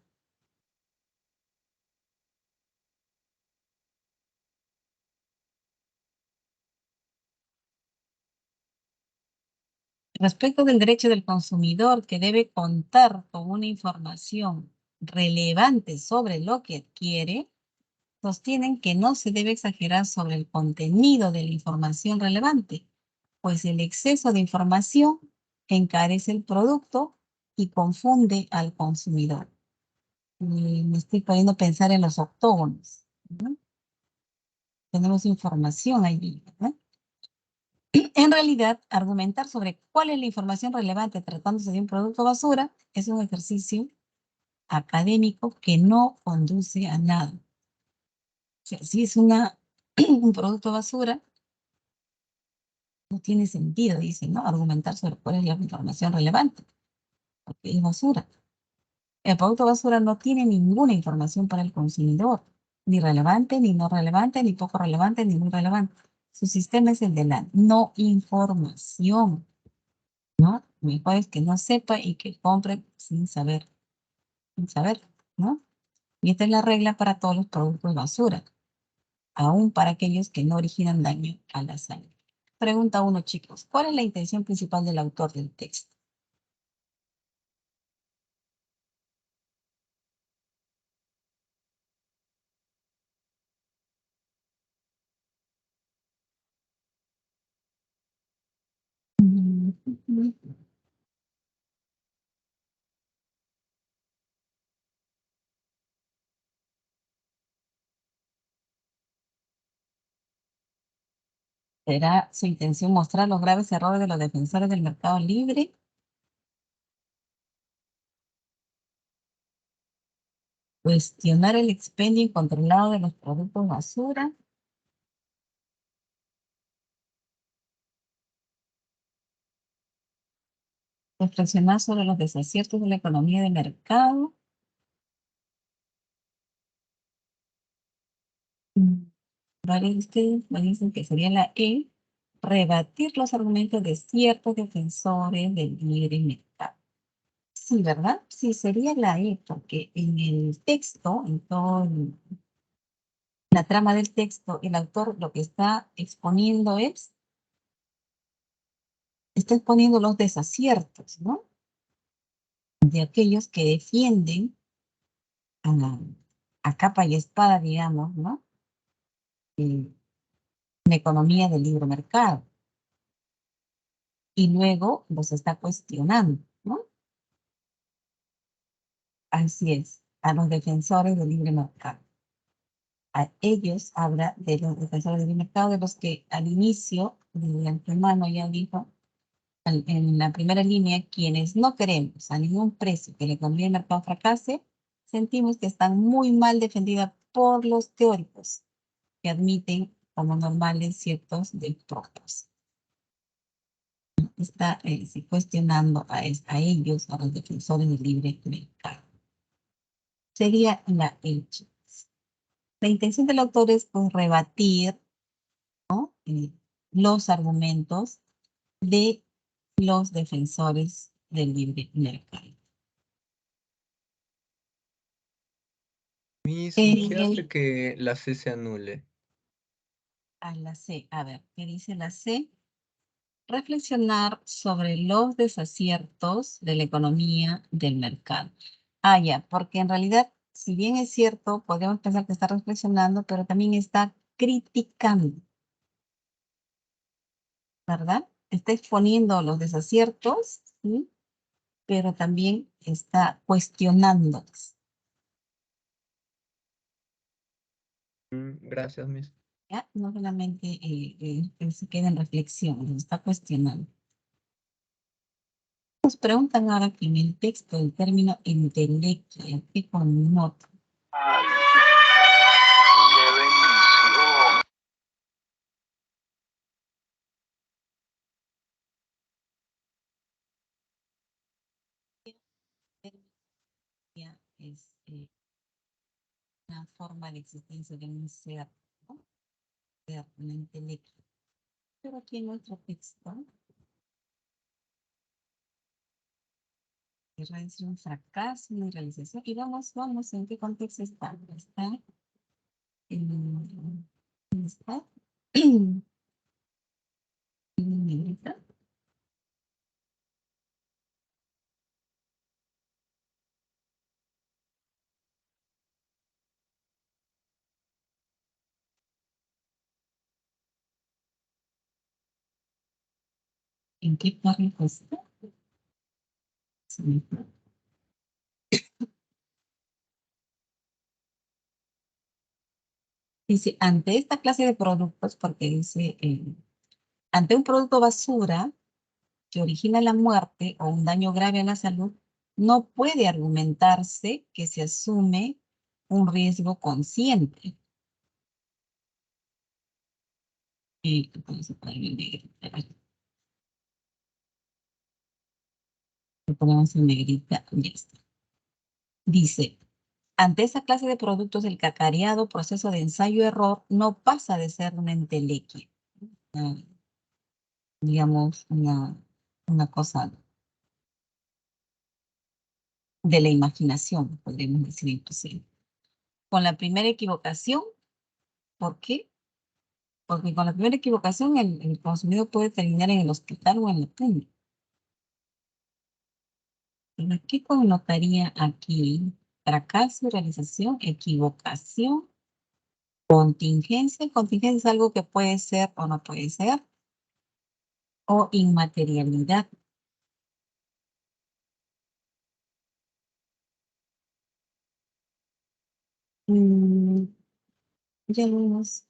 Respecto del derecho del consumidor que debe contar con una información relevante sobre lo que adquiere, sostienen que no se debe exagerar sobre el contenido de la información relevante, pues el exceso de información encarece el producto y confunde al consumidor. Me estoy poniendo a pensar en los octógonos, ¿no? Tenemos información allí, ¿no? En realidad, argumentar sobre cuál es la información relevante tratándose de un producto basura es un ejercicio académico que no conduce a nada. O sea, si es un producto basura, no tiene sentido, dice, ¿no? Argumentar sobre cuál es la información relevante, porque es basura. El producto basura no tiene ninguna información para el consumidor, ni relevante, ni no relevante, ni poco relevante, ni muy relevante. Su sistema es el de la no información, ¿no? Mejor es que no sepa y que compre sin saber, ¿no? Y esta es la regla para todos los productos basura, aún para aquellos que no originan daño a la salud. Pregunta 1, chicos. ¿Cuál es la intención principal del autor del texto? ¿Será su intención mostrar los graves errores de los defensores del mercado libre? ¿Cuestionar el expendio incontrolado de los productos basura? ¿Reflexionar sobre los desaciertos de la economía de mercado? Varios de ustedes me dicen que sería la E, rebatir los argumentos de ciertos defensores del libre mercado. Sí, ¿verdad? Sí, sería la E, porque en el texto, en toda la trama del texto, el autor lo que está exponiendo está exponiendo los desaciertos, ¿no? De aquellos que defienden a capa y espada, digamos, ¿no? La economía del libre mercado. Y luego los está cuestionando, ¿no? Así es, a los defensores del libre mercado. A ellos habla de los defensores del libre mercado, de los que al inicio, de antemano ya dijo, en la primera línea, quienes no queremos a ningún precio que la economía del mercado fracase, sentimos que están muy mal defendidas por los teóricos que admiten como normales ciertos propósitos. Está cuestionando a ellos, a los defensores del libre mercado. Sería la H. La intención del autor es pues, rebatir, ¿no? Los argumentos de los defensores del libre mercado. Miss, ¿y qué hace que la C se anule? A la C, a ver, ¿qué dice la C? Reflexionar sobre los desaciertos de la economía del mercado. Ah, ya, porque en realidad, si bien es cierto, podríamos pensar que está reflexionando, pero también está criticando, ¿verdad? Está exponiendo los desaciertos, ¿sí? Pero también está cuestionándolos. Gracias, Miss. ¿Ya? No solamente se queda en reflexión, lo está cuestionando. Nos preguntan ahora que en el texto el término intelecto, ¿qué connota? Es una forma de existencia de un ser, ¿no? Un intelecto. Pero aquí en nuestro texto, querrá decir un fracaso, una realización. Y vamos, ¿en qué contexto está? Está en, ¿dónde está? En negrita. ¿En qué párrafo está? Dice, ante esta clase de productos, porque dice, ante un producto basura que origina la muerte o un daño grave a la salud, no puede argumentarse que se asume un riesgo consciente. Vamos a ponerlo en negrita. Lo ponemos en negrita, ya está. Dice, ante esa clase de productos, el cacareado proceso de ensayo-error no pasa de ser una entelequia. Digamos, una cosa de la imaginación, podríamos decir inclusive. Con la primera equivocación, ¿por qué? Porque con la primera equivocación el consumidor puede terminar en el hospital o en la tumba. ¿Qué connotaría aquí? Fracaso, realización, equivocación, contingencia. Contingencia es algo que puede ser o no puede ser. O inmaterialidad. Mm, ya vimos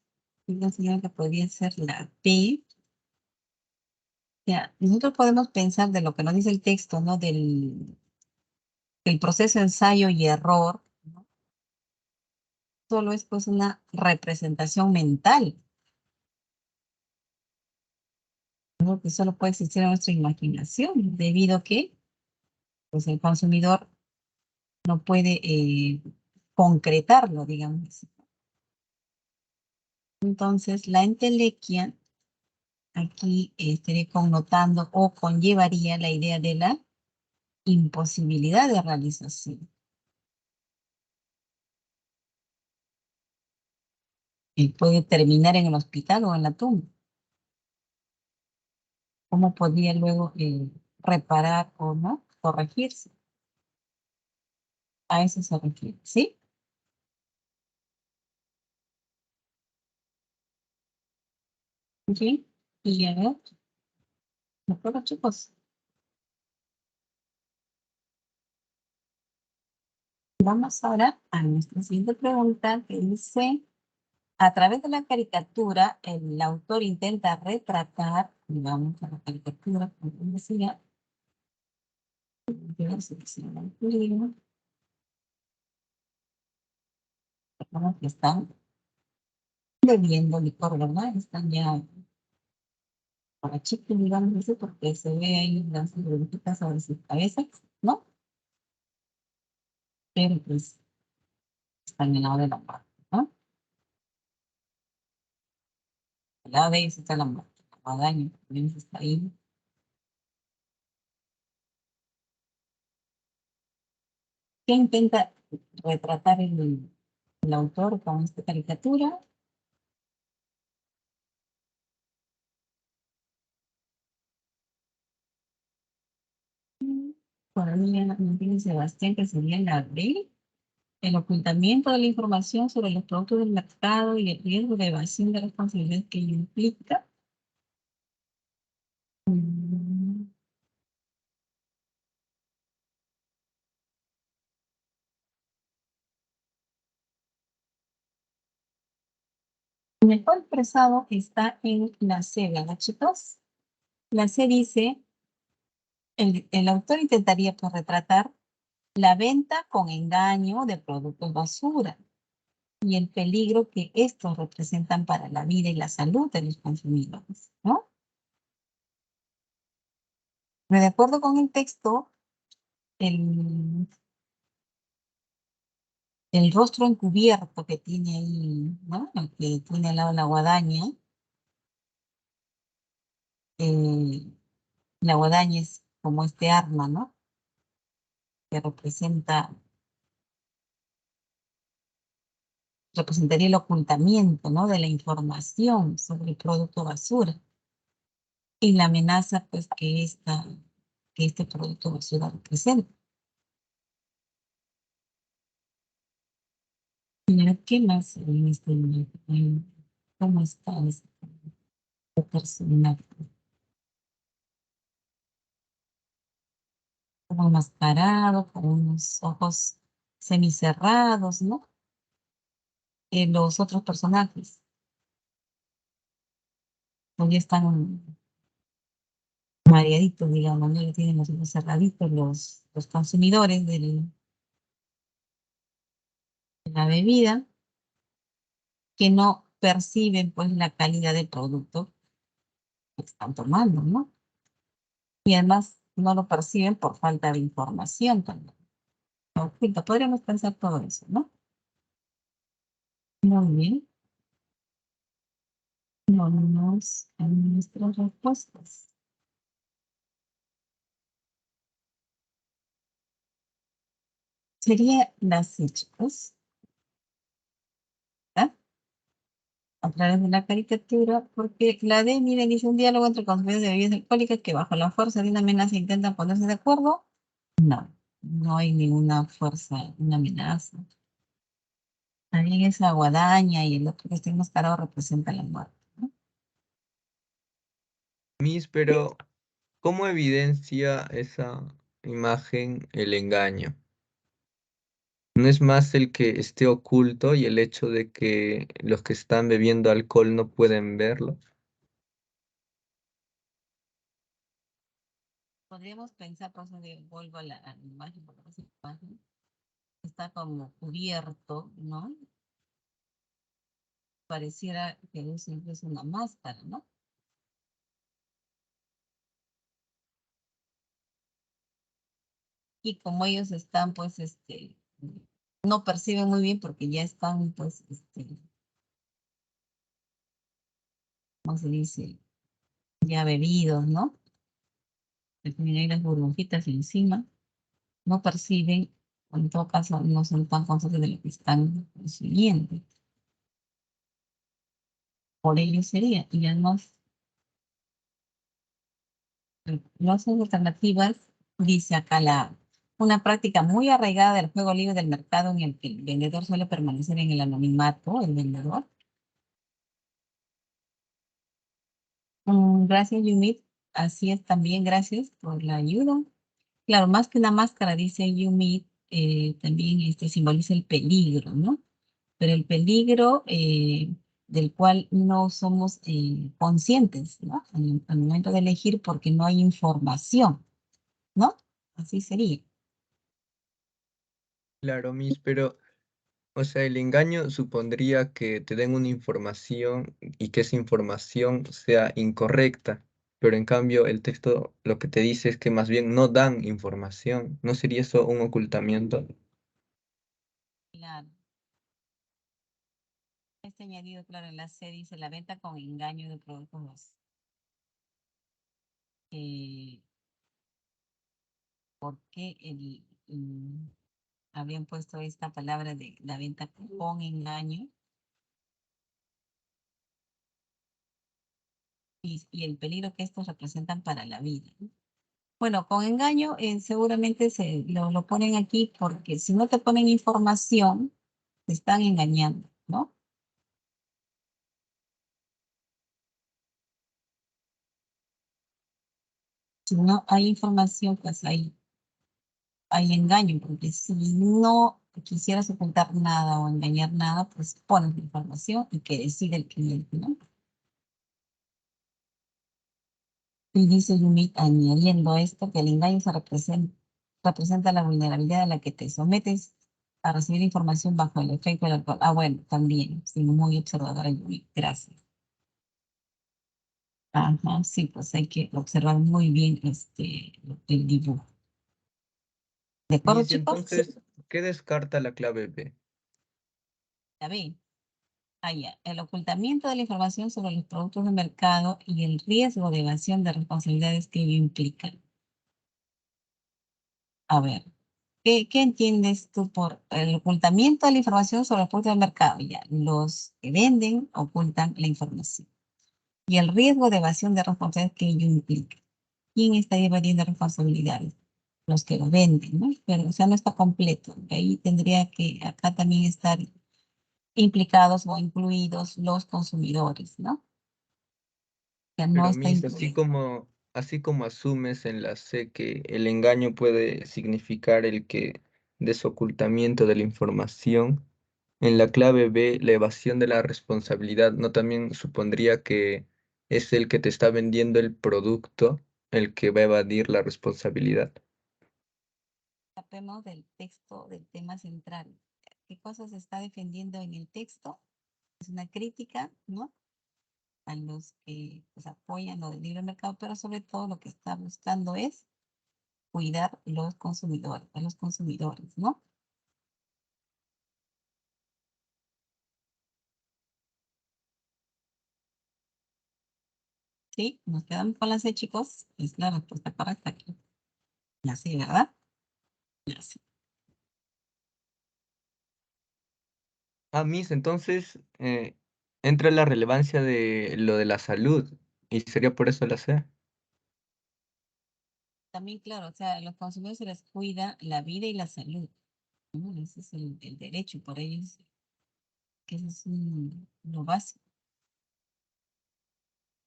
una señal que podría ser la P. Ya, nosotros podemos pensar de lo que nos dice el texto, ¿no? Del proceso ensayo y error, ¿no? Solo es pues una representación mental, ¿no? Que solo puede existir en nuestra imaginación, debido a que pues, el consumidor no puede concretarlo, digamos. Entonces, la entelequia aquí estaría connotando o conllevaría la idea de la imposibilidad de realización. Él puede terminar en el hospital o en la tumba. ¿Cómo podría luego reparar o no corregirse? A eso se refiere, ¿sí? Ok. Y a ver, ¿de acuerdo, chicos? Vamos ahora a nuestra siguiente pregunta que dice, a través de la caricatura, el autor intenta retratar, digamos, a la caricatura, como decía, que ver si se me olvidó, personas que están bebiendo licor, ¿verdad? Están ya para chicos, digamos, eso porque se ve ahí las burbujitas sobre sus cabezas, ¿no? Pero pues están en el lado de la muerte, ¿no? Al lado de ellos está la muerte, la guadaña, también está ahí. ¿Qué intenta retratar el autor con esta caricatura? Para mí, Martín Sebastián, que sería la B, el ocultamiento de la información sobre los productos del mercado y el riesgo de evasión de responsabilidad que ello implica. Mm, Mejor expresado está en la C, ¿verdad, chicos? La C dice, el autor intentaría pues, retratar la venta con engaño de productos basura y el peligro que estos representan para la vida y la salud de los consumidores, ¿no? Pero de acuerdo con el texto, el, el rostro encubierto que tiene ahí, ¿no? El que tiene al lado la guadaña, eh, la guadaña es como este arma, ¿no? Que representaría el ocultamiento, ¿no? De la información sobre el producto basura y la amenaza, pues, que este producto basura representa. Mira, ¿qué más en este momento? ¿Cómo está este personaje? Como enmascarado, con unos ojos semicerrados, ¿no? Los otros personajes, pues ya están mareaditos, digamos, ¿no? Ya tienen los ojos cerraditos los consumidores de la bebida, que no perciben, pues, la calidad del producto que están tomando, ¿no? Y además no lo perciben por falta de información también. Oculta, podríamos pensar todo eso, ¿no? Muy bien. Vámonos a nuestras respuestas. Sería las chicos, ¿verdad? A través de la caricatura, porque la D, miren, dice un diálogo entre consumidores de bebidas alcohólicas que bajo la fuerza de una amenaza intentan ponerse de acuerdo. No, no hay ninguna fuerza, una amenaza. También esa guadaña y el otro que está enmascarado representa la muerte, ¿no? Miss, pero ¿cómo evidencia esa imagen el engaño? No es más el que esté oculto y el hecho de que los que están bebiendo alcohol no pueden verlo. Podríamos pensar, por eso vuelvo a la imagen, porque esa imagen está como cubierto, ¿no? Pareciera que es incluso una máscara, ¿no? Y como ellos están, pues, no perciben muy bien porque ya están, pues, ¿cómo se dice? Ya bebidos, ¿no? Tienen ahí las burbujitas encima, no perciben, o en todo caso, no son tan conscientes de lo que están consumiendo. Por ello sería, y además, las alternativas, dice acá una práctica muy arraigada del juego libre del mercado en el que el vendedor suele permanecer en el anonimato, el vendedor. Gracias, Yumit. Así es también, gracias por la ayuda. Claro, más que una máscara, dice Yumit, también simboliza el peligro, ¿no? Pero el peligro del cual no somos conscientes, ¿no? Al momento de elegir porque no hay información, ¿no? Así sería. Claro, Miss, pero, o sea, el engaño supondría que te den una información y que esa información sea incorrecta, pero en cambio el texto lo que te dice es que más bien no dan información. ¿No sería eso un ocultamiento? Claro. Añadido, claro, en la C dice la venta con engaño de productos. ¿Por qué habían puesto esta palabra de la venta con engaño? Y el peligro que estos representan para la vida, ¿no? Bueno, con engaño seguramente lo ponen aquí porque si no te ponen información, te están engañando, ¿no? Si no hay información, pues hay engaño, porque si no quisieras ocultar nada o engañar nada, pues pones la información y que decide el cliente, ¿no? Y dice Yumit, añadiendo esto, que el engaño representa la vulnerabilidad a la que te sometes a recibir información bajo el efecto del alcohol. Ah, bueno, también, sí, muy observadora Yumit, gracias. Ajá, sí, pues hay que observar muy bien el dibujo. ¿De acuerdo, Miss, y chicos? Sí. entonces, ¿qué descarta la clave B? Ya ven. Ya. El ocultamiento de la información sobre los productos de mercado y el riesgo de evasión de responsabilidades que ello implica. A ver, ¿qué entiendes tú por el ocultamiento de la información sobre los productos del mercado? Ya, los que venden ocultan la información. Y el riesgo de evasión de responsabilidades que ello implica. ¿Quién está evadiendo responsabilidades? Los que lo venden, ¿no? Pero, o sea, no está completo. Ahí tendría que acá también estar implicados o incluidos los consumidores, ¿no? Que no Pero está Miss, incluido. así como asumes en la C que el engaño puede significar el que desocultamiento de la información, en la clave B, la evasión de la responsabilidad, ¿no también supondría que es el que te está vendiendo el producto el que va a evadir la responsabilidad? Escapemos del texto del tema central. ¿Qué cosas se está defendiendo en el texto? Es una crítica, ¿no? A los que pues, apoyan lo del libre mercado, pero sobre todo lo que está buscando es cuidar los consumidores, a los consumidores, ¿no? Sí, nos quedamos con la C, chicos. Es la respuesta correcta aquí. La C, ¿verdad? La C. Ah, Miss, entonces entra la relevancia de lo de la salud y sería por eso la C. También, claro, o sea, a los consumidores se les cuida la vida y la salud, ¿no? Ese es el derecho, por ellos, que eso es lo básico.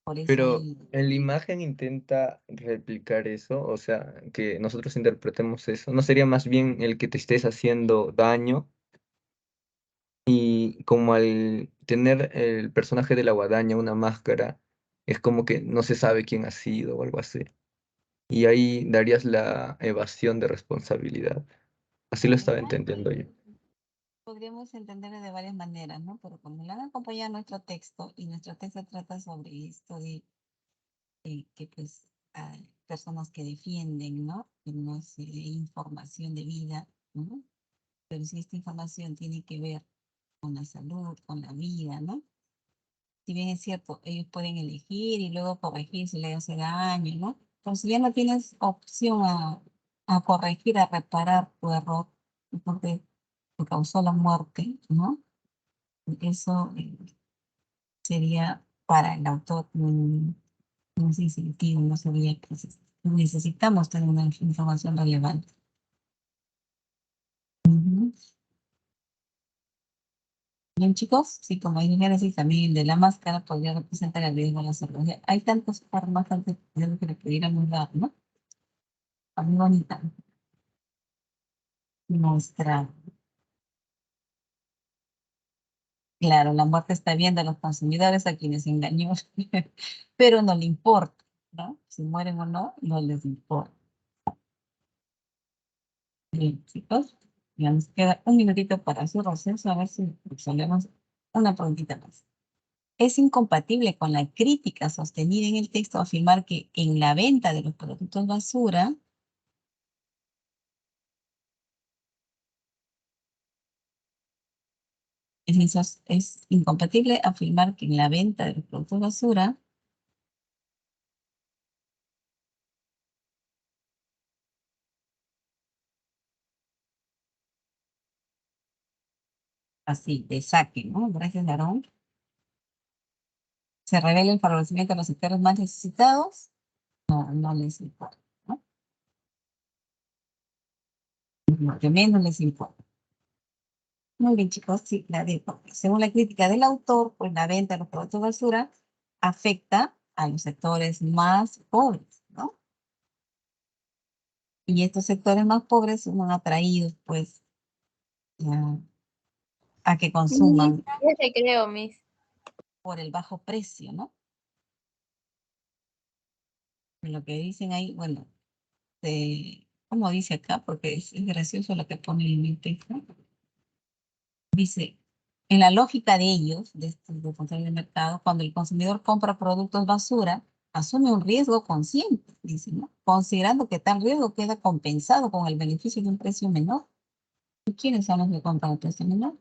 Por eso Pero ahí, en la imagen intenta replicar eso, o sea, que nosotros interpretemos eso. ¿No sería más bien el que te estés haciendo daño? Y como al tener el personaje de la guadaña una máscara, es como que no se sabe quién ha sido o algo así. Y ahí darías la evasión de responsabilidad. Así lo en estaba verdad, entendiendo yo. podríamos entenderlo de varias maneras, ¿no? Pero como le han acompañado nuestro texto, y nuestro texto trata sobre esto que pues hay personas que defienden, ¿no? Que no se dé información de vida, ¿no? Pero si esta información tiene que ver con la salud, con la vida, ¿no? Si bien es cierto, ellos pueden elegir y luego corregir si le hace daño, ¿no? Pero si ya no tienes opción a corregir, a reparar tu error, porque te causó la muerte, ¿no? Eso sería para el autor un sinsentido, no sería que necesitamos tener una información relevante. Ujú. Bien, chicos, sí, como hay Génesis también de la máscara podría representar el riesgo a la salud. O sea, hay tantas formas antes de lo que le pudiéramos dar, ¿no? Muy bonita. Mostrar. Claro, la muerte está viendo a los consumidores a quienes engañó, pero no le importa, ¿no? Si mueren o no, no les importa. Bien, chicos, ya nos queda un minutito para su receso, a ver si resolvemos una preguntita más. Es incompatible con la crítica sostenida en el texto afirmar que en la venta de los productos basura, es incompatible afirmar que en la venta de los productos basura, así, de saque, ¿no? Gracias, Aarón. Se revela el favorecimiento a los sectores más necesitados, no les importa, ¿no? Lo que menos les importa. Muy bien, chicos, sí, según la crítica del autor, pues la venta de los productos basura afecta a los sectores más pobres, ¿no? Y estos sectores más pobres son atraídos, pues, a, a que Miss, consuman yo te creo, Miss. por el bajo precio, ¿no? Lo que dicen ahí, bueno, ¿cómo dice acá? Porque es gracioso lo que pone en el texto. Dice, en la lógica de ellos, de estos responsables del mercado, cuando el consumidor compra productos basura, asume un riesgo consciente, dice, ¿no? Considerando que tal riesgo queda compensado con el beneficio de un precio menor. ¿Y quiénes son los que compran el precio menor?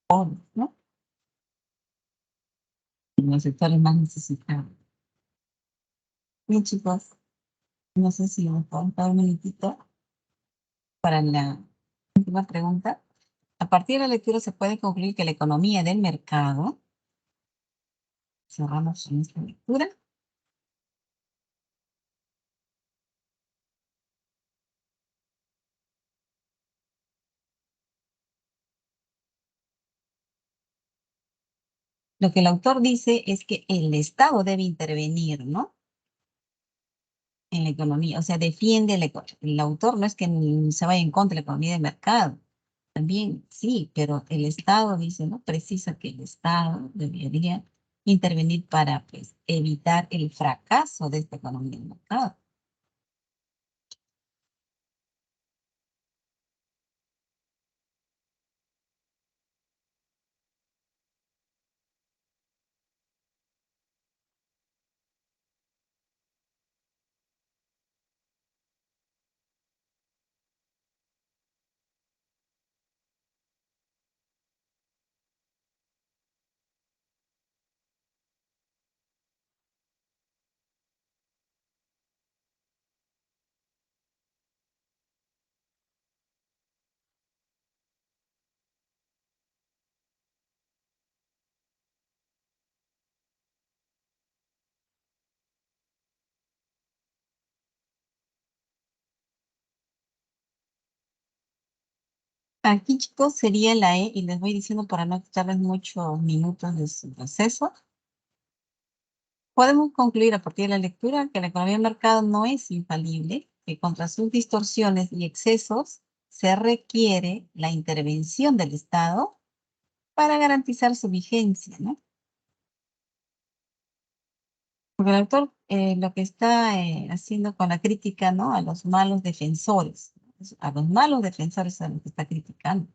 Pobres, ¿no? En los sectores más necesitados. Bien, chicos, no sé si me pueden dar un minutito para la última pregunta. A partir de la lectura se puede concluir que la economía del mercado, cerramos en esta lectura, lo que el autor dice es que el Estado debe intervenir, ¿no? En la economía, o sea, defiende la economía. El autor no es que se vaya en contra de la economía de mercado, también sí, pero el Estado dice, ¿no? Precisa que el Estado debería intervenir para, pues, evitar el fracaso de esta economía de mercado. Aquí, chicos, sería la E, y les voy diciendo para no quitarles muchos minutos de su proceso. Podemos concluir a partir de la lectura que la economía de mercado no es infalible, que contra sus distorsiones y excesos se requiere la intervención del Estado para garantizar su vigencia, ¿no? Porque el autor lo que está haciendo con la crítica, ¿no? A los malos defensores, a los malos defensores a los que está criticando,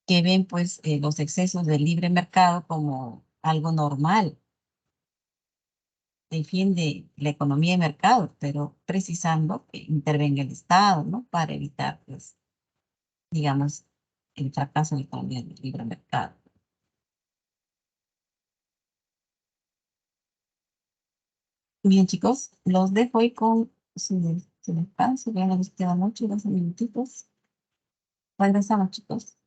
que ven pues los excesos del libre mercado como algo normal. Defiende la economía de mercado, pero precisando que intervenga el Estado, ¿no? Para evitar, pues, digamos, el fracaso de la economía del libre mercado. Bien, chicos, los dejo hoy con su descanso, ya no les queda mucho, 12 minutitos. Regresamos, chicos.